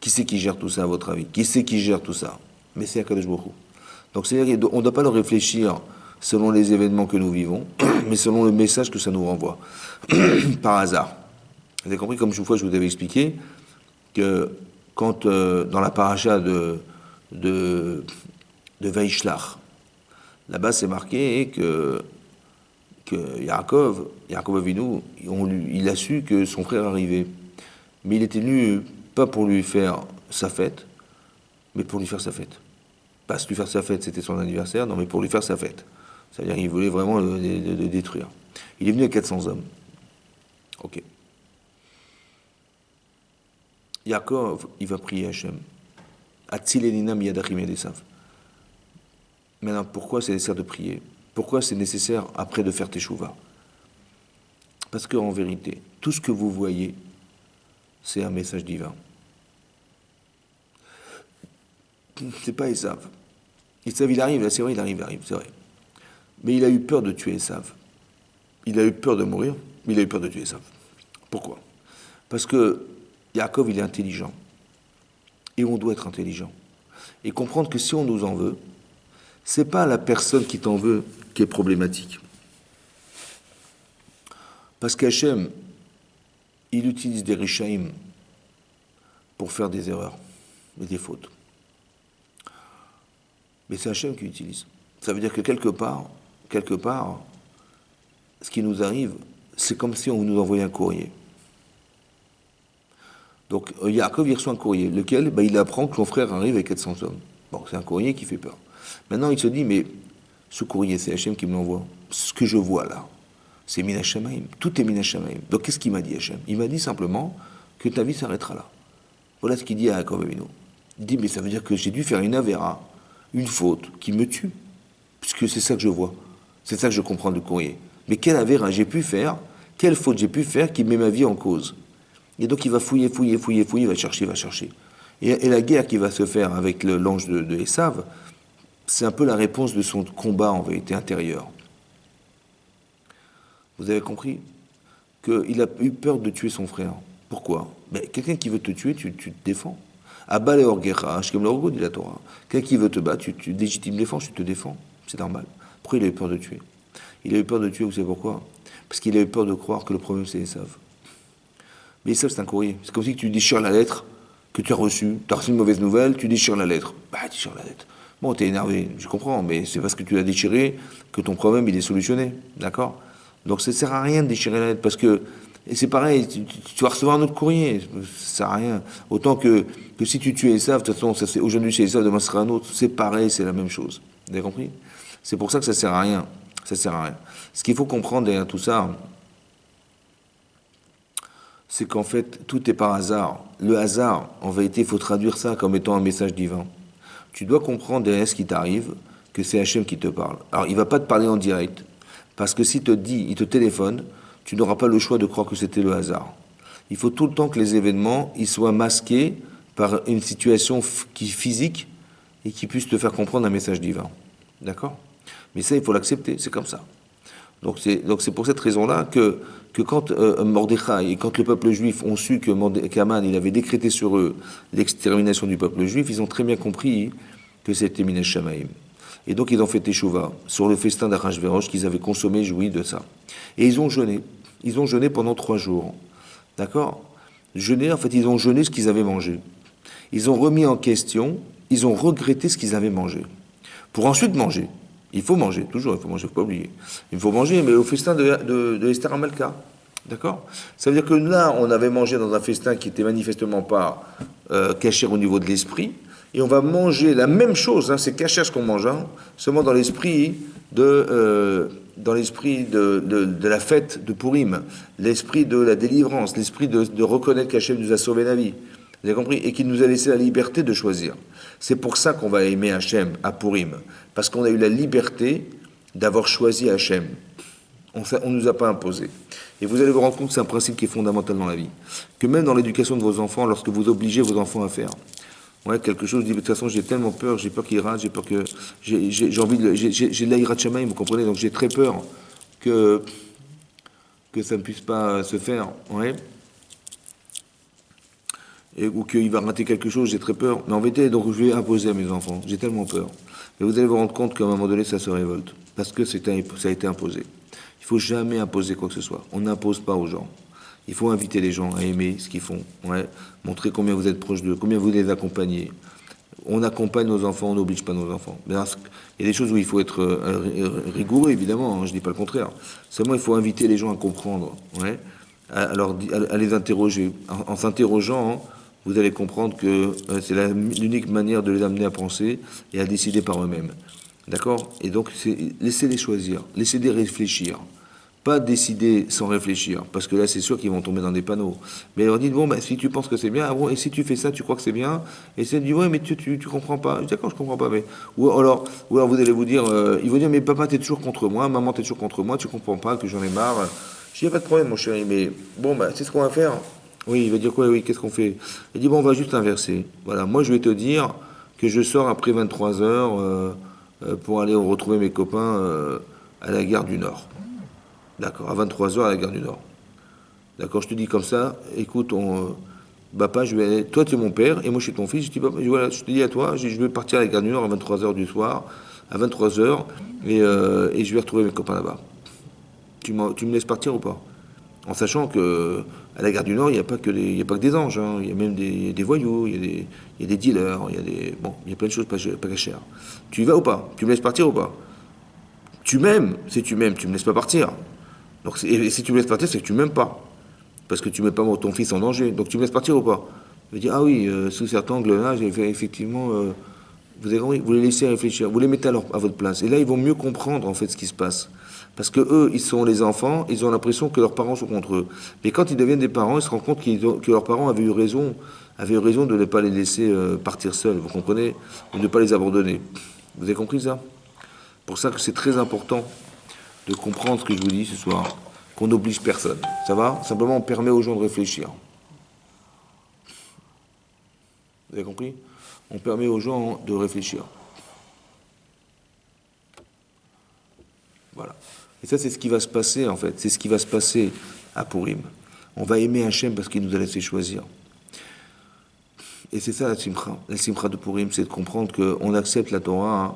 qui c'est qui gère tout ça, à votre avis? Qui c'est qui gère tout ça? Mais c'est Akadosh Baruch Hu. Donc, c'est-à-dire qu'on ne doit pas le réfléchir selon les événements que nous vivons, mais selon le message que ça nous renvoie. Par hasard. Vous avez compris, comme je vous avais expliqué, que quand, dans la paracha de Vaishlach, là-bas, c'est marqué que Yaakov Avinu, il a su que son frère arrivait. Mais il était venu pas pour lui faire sa fête, mais pour lui faire sa fête. Pas lui faire sa fête, c'était son anniversaire, non, mais pour lui faire sa fête. C'est-à-dire qu'il voulait vraiment le détruire. Il est venu à 400 hommes. Ok. Yaakov, il va prier Hachem. Atzilenina miyadachim yadesav. Maintenant, pourquoi c'est nécessaire de prier? Pourquoi c'est nécessaire après de faire teshuva? Parce qu'en vérité, tout ce que vous voyez, c'est un message divin. C'est pas Esav. Esav, il arrive, là, c'est vrai, il arrive, c'est vrai. Mais il a eu peur de tuer Esav. Il a eu peur de mourir, mais il a eu peur de tuer Esav. Pourquoi? Parce que Yaakov, il est intelligent. Et on doit être intelligent. Et comprendre que si on nous en veut, c'est pas la personne qui t'en veut qui est problématique. Parce qu'Hachem, il utilise des rishaïm pour faire des erreurs et des fautes. Mais c'est Hachem qui utilise. Ça veut dire que quelque part, ce qui nous arrive, c'est comme si on nous envoyait un courrier. Donc Yaakov, il reçoit un courrier, lequel il apprend que son frère arrive avec 400 hommes. Bon, c'est un courrier qui fait peur. Maintenant, il se dit, mais ce courrier, c'est Hachem qui me l'envoie. Ce que je vois là, C'est Mina Shamaim. Tout est Mina Shamaim. Donc qu'est-ce qu'il m'a dit, Hachem? Il m'a dit simplement que ta vie s'arrêtera là. Voilà ce qu'il dit à Yaakov Avinu. Il dit, mais ça veut dire que j'ai dû faire une avéra, une faute qui me tue. Puisque c'est ça que je vois. C'est ça que je comprends du courrier. Mais quelle avéra j'ai pu faire, quelle faute j'ai pu faire qui met ma vie en cause? Et donc il va fouiller, il va chercher. Et la guerre qui va se faire avec l'ange de Esav, c'est un peu la réponse de son combat en vérité intérieur. Vous avez compris qu'il a eu peur de tuer son frère. Pourquoi? Ben, quelqu'un qui veut te tuer, tu te défends. Abba le orguecha, comme l'orgo dit la Torah. Quelqu'un qui veut te battre, tu légitimes défense, tu te défends. C'est normal. Pourquoi il a eu peur de tuer? Il a eu peur de tuer, vous savez pourquoi? Parce qu'il a eu peur de croire que le problème c'est Esav. Mais Esav c'est un courrier. C'est comme si tu déchires la lettre que tu as reçue. Tu as reçu une mauvaise nouvelle, tu déchires la lettre. Bah, déchire la lettre. Bon, t'es énervé, je comprends, mais c'est parce que tu l'as déchiré que ton problème il est solutionné. D'accord? Donc ça ne sert à rien de déchirer la lettre parce que, et c'est pareil, tu vas recevoir un autre courrier, ça ne sert à rien. Autant que si tu tues Esav, de toute façon, ça, aujourd'hui c'est Esav, demain ce sera un autre, c'est pareil, c'est la même chose. Vous avez compris? C'est pour ça que ça ne sert à rien. Ça sert à rien. Ce qu'il faut comprendre derrière tout ça, c'est qu'en fait, tout est par hasard. Le hasard, en vérité, il faut traduire ça comme étant un message divin. Tu dois comprendre derrière ce qui t'arrive que c'est Hachem qui te parle. Alors, il ne va pas te parler en direct. Parce que s'il te dit, il te téléphone, tu n'auras pas le choix de croire que c'était le hasard. Il faut tout le temps que les événements ils soient masqués par une situation physique et qui puisse te faire comprendre un message divin. D'accord? Mais ça, il faut l'accepter, c'est comme ça. Donc c'est pour cette raison-là que quand Mordechai et quand le peuple juif ont su que Haman il avait décrété sur eux l'extermination du peuple juif, ils ont très bien compris que c'était Minei Shamaim. Et donc ils ont fait Teshuvah sur le festin d'Achashverosh qu'ils avaient consommé, joui de ça. Et ils ont jeûné. Ils ont jeûné pendant 3 jours. D'accord? Jeûner, en fait, ils ont jeûné ce qu'ils avaient mangé. Ils ont remis en question, ils ont regretté ce qu'ils avaient mangé. Pour ensuite manger. Il faut manger, toujours, il faut manger, il ne faut pas oublier. Il faut manger, mais au festin de Esther Amalka. D'accord? Ça veut dire que là, on avait mangé dans un festin qui n'était manifestement pas caché au niveau de l'esprit, et on va manger la même chose, hein, c'est caché ce qu'on mange, hein, seulement dans l'esprit de la fête de Purim, l'esprit de la délivrance, l'esprit de reconnaître qu'Hachem nous a sauvé la vie. Vous avez compris? Et qu'il nous a laissé la liberté de choisir. C'est pour ça qu'on va aimer Hachem à Purim. Parce qu'on a eu la liberté d'avoir choisi Hachem. On ne nous a pas imposé. Et vous allez vous rendre compte que c'est un principe qui est fondamental dans la vie. Que même dans l'éducation de vos enfants, lorsque vous obligez vos enfants à faire quelque chose, de toute façon j'ai tellement peur, j'ai peur qu'ils ratent, j'ai peur que... J'ai envie de... J'ai de l'Aïrat Shamaim, vous comprenez? Donc j'ai très peur que ça ne puisse pas se faire. Ouais. Ou qu'il va rater quelque chose, j'ai très peur. Mais en vérité, donc je vais imposer à mes enfants. J'ai tellement peur. Et vous allez vous rendre compte qu'à un moment donné, ça se révolte. Parce que ça a été imposé. Il ne faut jamais imposer quoi que ce soit. On n'impose pas aux gens. Il faut inviter les gens à aimer ce qu'ils font. Ouais. Montrer combien vous êtes proche d'eux, combien vous les accompagnez. On accompagne nos enfants, on n'oblige pas nos enfants. Mais il y a des choses où il faut être rigoureux, évidemment, hein, je ne dis pas le contraire. Seulement, il faut inviter les gens à comprendre, ouais, à les interroger. En s'interrogeant, hein, vous allez comprendre que c'est l'unique manière de les amener à penser et à décider par eux-mêmes. D'accord? Et donc, laissez-les choisir, laissez-les réfléchir. Pas décider sans réfléchir, parce que là, c'est sûr qu'ils vont tomber dans des panneaux. Mais alors, dites, bon, bah, si tu penses que c'est bien, ah bon, et si tu fais ça, tu crois que c'est bien, et c'est dit, ouais, mais tu comprends pas. D'accord, je comprends pas, mais... Ou alors vous allez vous dire, ils vont dire, mais papa, t'es toujours contre moi, maman, t'es toujours contre moi, tu comprends pas, que j'en ai marre. Je dis, pas de problème, mon chéri, mais bon, bah, c'est ce qu'on va faire. Oui, il va dire quoi, oui, qu'est-ce qu'on fait? Il dit, bon, on va juste inverser. Voilà, moi, je vais te dire que je sors après 23 heures pour aller retrouver mes copains à la gare du Nord. D'accord, à 23 heures à la gare du Nord. D'accord, je te dis comme ça, écoute, papa, toi tu es mon père et moi je suis ton fils, je te dis, papa, voilà, je te dis à toi, je vais partir à la gare du Nord à 23 heures du soir, à 23 heures, et je vais retrouver mes copains là-bas. Tu me laisses partir ou pas? En sachant que à la gare du Nord, il n'y a pas que des anges, hein. Il y a même des voyous, il y a des dealers, il y a plein de choses pas chères. Tu y vas ou pas? Tu me laisses partir ou pas? Tu m'aimes, si tu m'aimes, tu me laisses pas partir. Donc, et si tu me laisses partir, c'est que tu m'aimes pas. Parce que tu ne mets pas ton fils en danger. Donc tu me laisses partir ou pas? Il me dit, ah oui, sous cet angle-là, j'ai fait effectivement, Vous avez compris? Vous les laissez réfléchir, vous les mettez à votre place. Et là, ils vont mieux comprendre en fait ce qui se passe. Parce que eux, ils sont les enfants, ils ont l'impression que leurs parents sont contre eux. Mais quand ils deviennent des parents, ils se rendent compte que leurs parents avaient eu raison de ne pas les laisser partir seuls, vous comprenez? De ne pas les abandonner. Vous avez compris ça? Pour ça que c'est très important de comprendre ce que je vous dis ce soir, qu'on n'oblige personne. Ça va? Simplement, on permet aux gens de réfléchir. Vous avez compris? On permet aux gens de réfléchir. Voilà. Et ça, c'est ce qui va se passer, en fait. C'est ce qui va se passer à Purim. On va aimer Hachem parce qu'il nous a laissé choisir. Et c'est ça la simcha. La simcha de Purim, c'est de comprendre qu'on accepte la Torah, hein,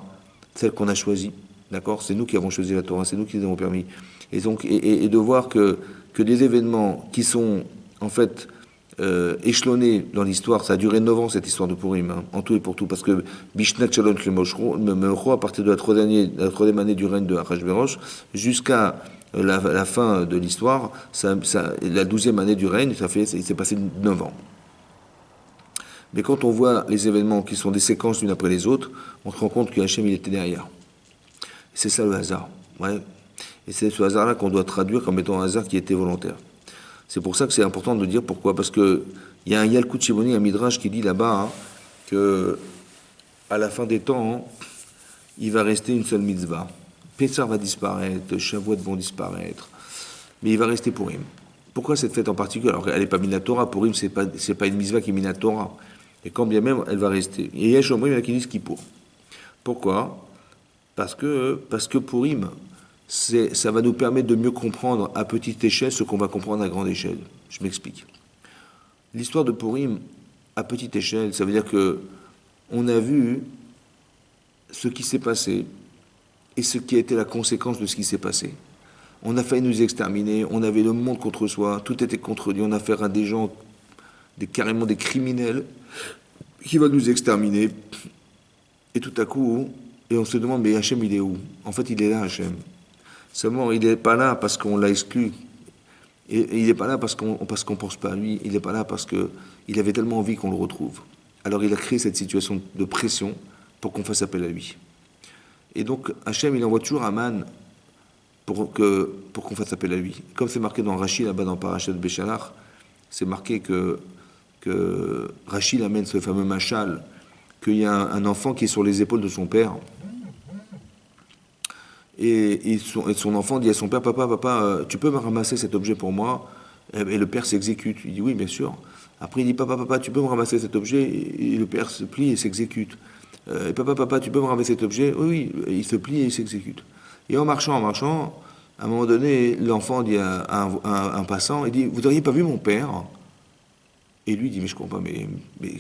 celle qu'on a choisie. D'accord? C'est nous qui avons choisi la Torah, c'est nous qui les avons permis. Et donc, et de voir que des événements qui sont, en fait, échelonnés dans l'histoire, ça a duré 9 ans cette histoire de Purim, hein, en tout et pour tout, parce que Bishnat Shalom Shlemoshro, à partir de la troisième année du règne de Achashverosh, jusqu'à la fin de l'histoire, la 12e année du règne, il s'est passé 9 ans. Mais quand on voit les événements qui sont des séquences l'une après les autres, on se rend compte que Hachem il était derrière. C'est ça le hasard. Ouais. Et c'est ce hasard-là qu'on doit traduire comme étant un hasard qui était volontaire. C'est pour ça que c'est important de dire pourquoi. Parce qu'il y a un Yalkut Shimoni, un Midrash qui dit là-bas, hein, que à la fin des temps, hein, il va rester une seule mitzvah. Pessah va disparaître, Shavuot vont disparaître, mais il va rester Purim. Pourquoi cette fête en particulier? Alors elle n'est pas Minatora, Purim c'est pas une mitzvah qui est Minatora. Et quand bien même, elle va rester. Et Yesh Omrim, il y en a qui disent Kippour. Pourquoi? Parce que Purim, ça va nous permettre de mieux comprendre à petite échelle ce qu'on va comprendre à grande échelle. Je m'explique. L'histoire de Purim, à petite échelle, ça veut dire que on a vu ce qui s'est passé et ce qui a été la conséquence de ce qui s'est passé. On a failli nous exterminer, on avait le monde contre soi, tout était contre lui, on a affaire à des gens, carrément des criminels, qui veulent nous exterminer. Et tout à coup, et on se demande, mais Hachem, il est où? En fait, il est là, Hachem. Seulement, il n'est pas là parce qu'on l'a exclu. Et il n'est pas là parce qu'on pense pas à lui. Il n'est pas là parce qu'il avait tellement envie qu'on le retrouve. Alors, il a créé cette situation de pression pour qu'on fasse appel à lui. Et donc, Hachem, il envoie toujours Aman pour qu'on fasse appel à lui. Comme c'est marqué dans Rachid, là-bas dans Parashat Béchalach, c'est marqué que Rachid amène ce fameux machal, qu'il y a un enfant qui est sur les épaules de son père. Et son enfant dit à son père, papa, tu peux me ramasser cet objet pour moi? Et le père s'exécute. Il dit, oui, bien sûr. Après, il dit, papa, tu peux me ramasser cet objet? Et le père se plie et s'exécute. Et papa, tu peux me ramasser cet objet? Oui, il se plie et il s'exécute. Et en marchant, à un moment donné, l'enfant dit à un passant, il dit, vous n'auriez pas vu mon père? Et lui dit, mais je comprends pas, mais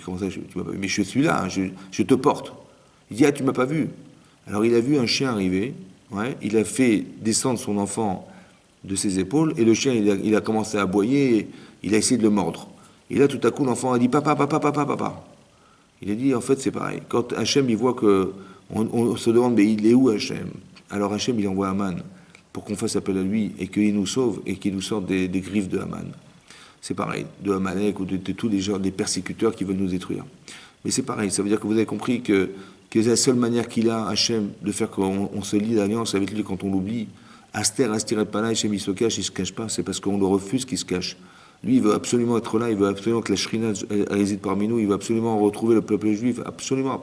comment ça, tu m'as pas vu? Mais je suis là, je te porte. Il dit, ah, tu m'as pas vu? Alors il a vu un chien arriver, ouais, il a fait descendre son enfant de ses épaules, et le chien, il a commencé à aboyer, il a essayé de le mordre. Et là, tout à coup, l'enfant a dit, papa. Il a dit, en fait, c'est pareil. Quand Hachem, il voit que, on se demande, mais il est où Hachem? Alors Hachem, il envoie Aman pour qu'on fasse appel à lui, et qu'il nous sauve, et qu'il nous sorte des griffes de Aman. C'est pareil, de Amalek ou de tous les gens, des persécuteurs qui veulent nous détruire. Mais c'est pareil, ça veut dire que vous avez compris que c'est la seule manière qu'il a, Hachem, de faire qu'on se lie d'alliance avec lui quand on l'oublie. Aster, et Pana, Hachem, il se se cache pas, c'est parce qu'on le refuse qu'il se cache. Lui, il veut absolument être là, il veut absolument que la Shrina réside parmi nous, il veut absolument retrouver le peuple juif, absolument.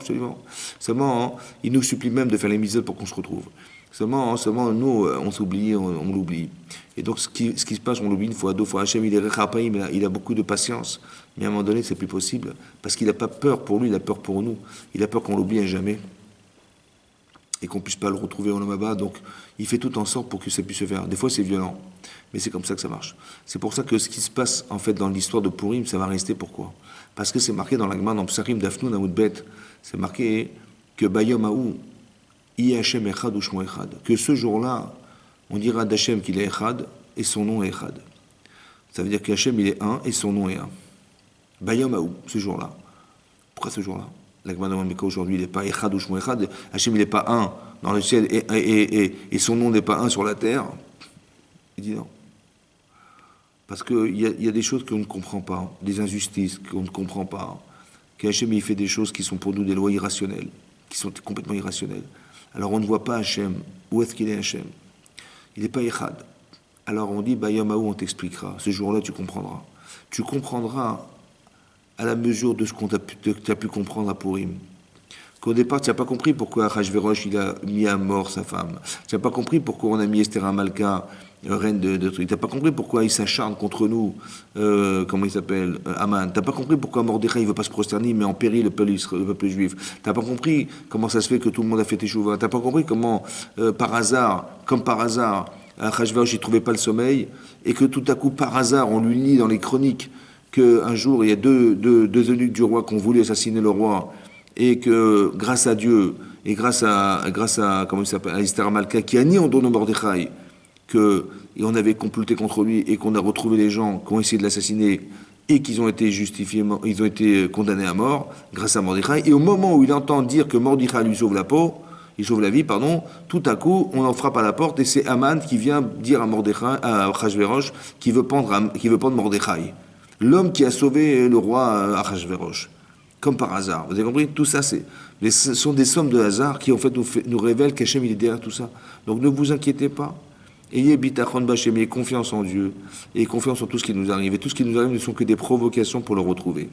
Seulement, hein, il nous supplie même de faire les mises pour qu'on se retrouve. Seulement, nous, on s'oublie, on l'oublie. Et donc, ce qui se passe, on l'oublie une fois, deux fois. Hachem, il est rechapaïm, il a beaucoup de patience. Mais à un moment donné, c'est plus possible. Parce qu'il n'a pas peur pour lui, il a peur pour nous. Il a peur qu'on l'oublie à jamais. Et qu'on ne puisse pas le retrouver en Olamaba. Donc, il fait tout en sorte pour que ça puisse se faire. Des fois, c'est violent. Mais c'est comme ça que ça marche. C'est pour ça que ce qui se passe, en fait, dans l'histoire de Purim, ça va rester. Pourquoi? Parce que c'est marqué dans la Gemara, dans Psarim d'Afnoun Amoudbet, c'est marqué que Bayom Aou, Hachem Echad ou Shmo Echad. Que ce jour-là, on dira d'Hachem qu'il est Echad et son nom est Echad. Ça veut dire qu'Hachem il est un et son nom est un. Bayom Aou, ce jour-là. Pourquoi ce jour-là? La Gemara demande, mais qu'aujourd'hui il n'est pas Echad ou Shmo Echad, Hachem il n'est pas un dans le ciel et son nom n'est pas un sur la terre. Il dit non. Parce qu'il y a des choses qu'on ne comprend pas, des injustices qu'on ne comprend pas. Qu'Hachem il fait des choses qui sont pour nous des lois irrationnelles. qui sont complètement irrationnels. Alors on ne voit pas Hachem. Où est-ce qu'il est Hachem? Il n'est pas Echad. Alors on dit, Yom Haou, on t'expliquera. Ce jour-là, tu comprendras. Tu comprendras à la mesure de ce que tu as pu comprendre à Purim. Qu'au départ, tu n'as pas compris pourquoi Achashverosh il a mis à mort sa femme. Tu n'as pas compris pourquoi on a mis Esther Amalka, reine de trucs. Tu n'as pas compris pourquoi il s'acharne contre nous, comment il s'appelle, Aman. Tu n'as pas compris pourquoi Mordechai ne veut pas se prosterner, mais en péril le peuple juif. Tu n'as pas compris comment ça se fait que tout le monde a fait Teshuvah. Tu n'as pas compris comment, par hasard, Achashverosh ne trouvait pas le sommeil, et que tout à coup, par hasard, on lui lit dans les chroniques qu'un jour, il y a deux eunuques du roi qui ont voulu assassiner le roi, et que grâce à Dieu et grâce à comment il s'appelle, à Esther Amalka qui a nié en don de Mordechai que et on avait comploté contre lui et qu'on a retrouvé les gens qui ont essayé de l'assassiner et qu'ils ont été justifiés, ils ont été condamnés à mort grâce à Mordechai. Et au moment où il entend dire que Mordechai lui sauve la peau, il sauve la vie, pardon, tout à coup on en frappe à la porte et c'est Aman qui vient dire à Mordechai, à Achashverosh, qui veut pendre Mordechai, l'homme qui a sauvé le roi Achashverosh. Comme par hasard. Vous avez compris? Tout ça, ce sont des sommes de hasard qui, en fait, nous révèlent qu'Hachem, il est derrière tout ça. Donc, ne vous inquiétez pas. Ayez bitachon b'Hachem, ayez confiance en Dieu, et confiance en tout ce qui nous arrive. Et tout ce qui nous arrive ne sont que des provocations pour le retrouver.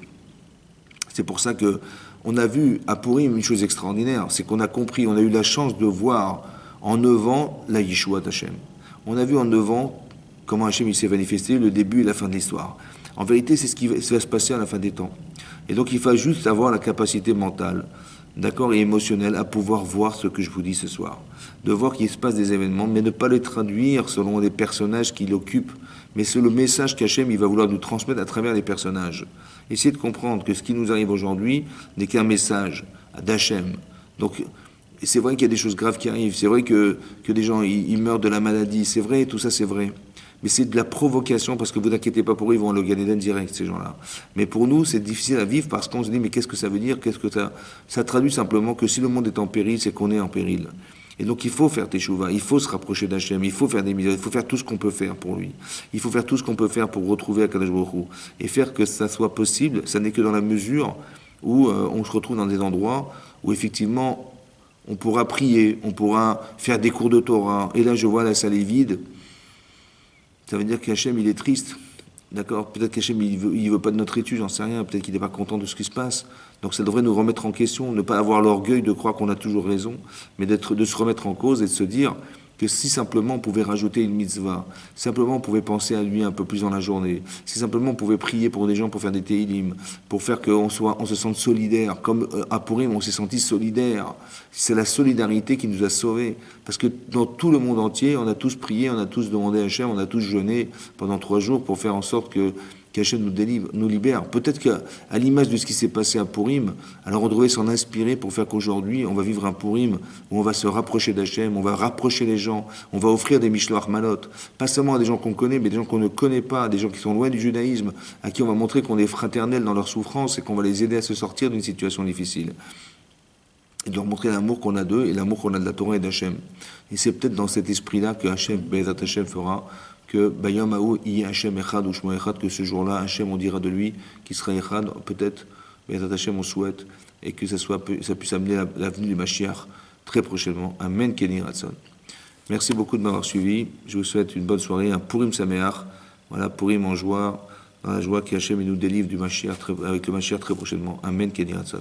C'est pour ça que on a vu à Purim une chose extraordinaire, c'est qu'on a compris, on a eu la chance de voir en 9 ans la Yeshua d'Hachem. On a vu en 9 ans comment Hachem il s'est manifesté, le début et la fin de l'histoire. En vérité, c'est ce qui va se passer à la fin des temps. Et donc, il faut juste avoir la capacité mentale, d'accord, et émotionnelle à pouvoir voir ce que je vous dis ce soir. De voir qu'il se passe des événements, mais ne pas les traduire selon les personnages qui l'occupent, mais c'est le message qu'Hachem il va vouloir nous transmettre à travers les personnages. Essayez de comprendre que ce qui nous arrive aujourd'hui n'est qu'un message d'Hachem. Donc, c'est vrai qu'il y a des choses graves qui arrivent, c'est vrai que des gens ils meurent de la maladie, c'est vrai, tout ça c'est vrai. Mais c'est de la provocation, parce que vous inquiétez pas pour eux, ils vont aller au Gan Eden direct, ces gens-là. Mais pour nous, c'est difficile à vivre parce qu'on se dit, mais qu'est-ce que ça veut dire? Qu'est-ce que ça traduit simplement que si le monde est en péril, c'est qu'on est en péril. Et donc il faut faire Teshuvah, il faut se rapprocher d'Hachem, il faut faire des misères, il faut faire tout ce qu'on peut faire pour lui. Il faut faire tout ce qu'on peut faire pour retrouver Akadosh Baruch Hu. Et faire que ça soit possible, ça n'est que dans la mesure où on se retrouve dans des endroits où effectivement on pourra prier, on pourra faire des cours de Torah. Et là je vois la salle est vide. Ça veut dire qu'Hachem, il est triste. D'accord? Peut-être qu'Hachem, il veut pas de notre étude, j'en sais rien. Peut-être qu'il n'est pas content de ce qui se passe. Donc ça devrait nous remettre en question, ne pas avoir l'orgueil de croire qu'on a toujours raison, mais de se remettre en cause et de se dire que si simplement on pouvait rajouter une mitzvah, simplement on pouvait penser à lui un peu plus dans la journée, si simplement on pouvait prier pour des gens, pour faire des téhilim, pour faire on se sente solidaire, comme à Purim on s'est senti solidaire. C'est la solidarité qui nous a sauvés. Parce que dans tout le monde entier, on a tous prié, on a tous demandé à Hachem, on a tous jeûné pendant 3 jours pour faire en sorte qu'Hachem nous libère. Peut-être qu'à l'image de ce qui s'est passé à Purim, alors on devrait s'en inspirer pour faire qu'aujourd'hui, on va vivre un Purim où on va se rapprocher d'Hachem, on va rapprocher les gens, on va offrir des Mishloach Manot, pas seulement à des gens qu'on connaît, mais des gens qu'on ne connaît pas, des gens qui sont loin du judaïsme, à qui on va montrer qu'on est fraternels dans leur souffrance et qu'on va les aider à se sortir d'une situation difficile. Et de leur montrer l'amour qu'on a d'eux et l'amour qu'on a de la Torah et d'Hachem. Et c'est peut-être dans cet esprit-là que Hachem, Be'ezrat Hachem fera que Bayom Haou y Hachem Echad ou Shmo Echad, que ce jour-là, Hachem, on dira de lui qu'il sera Echad, peut-être, Be'ezrat Hachem, on souhaite, et que ça puisse amener la venue du Mashiach très prochainement. Amen, Kenny Ratson. Merci beaucoup de m'avoir suivi. Je vous souhaite une bonne soirée, un Purim Sameach. Voilà, Purim en joie, dans la joie qu'Hachem nous délivre du Mashiach avec le Mashiach très prochainement. Amen, Kenny Ratson.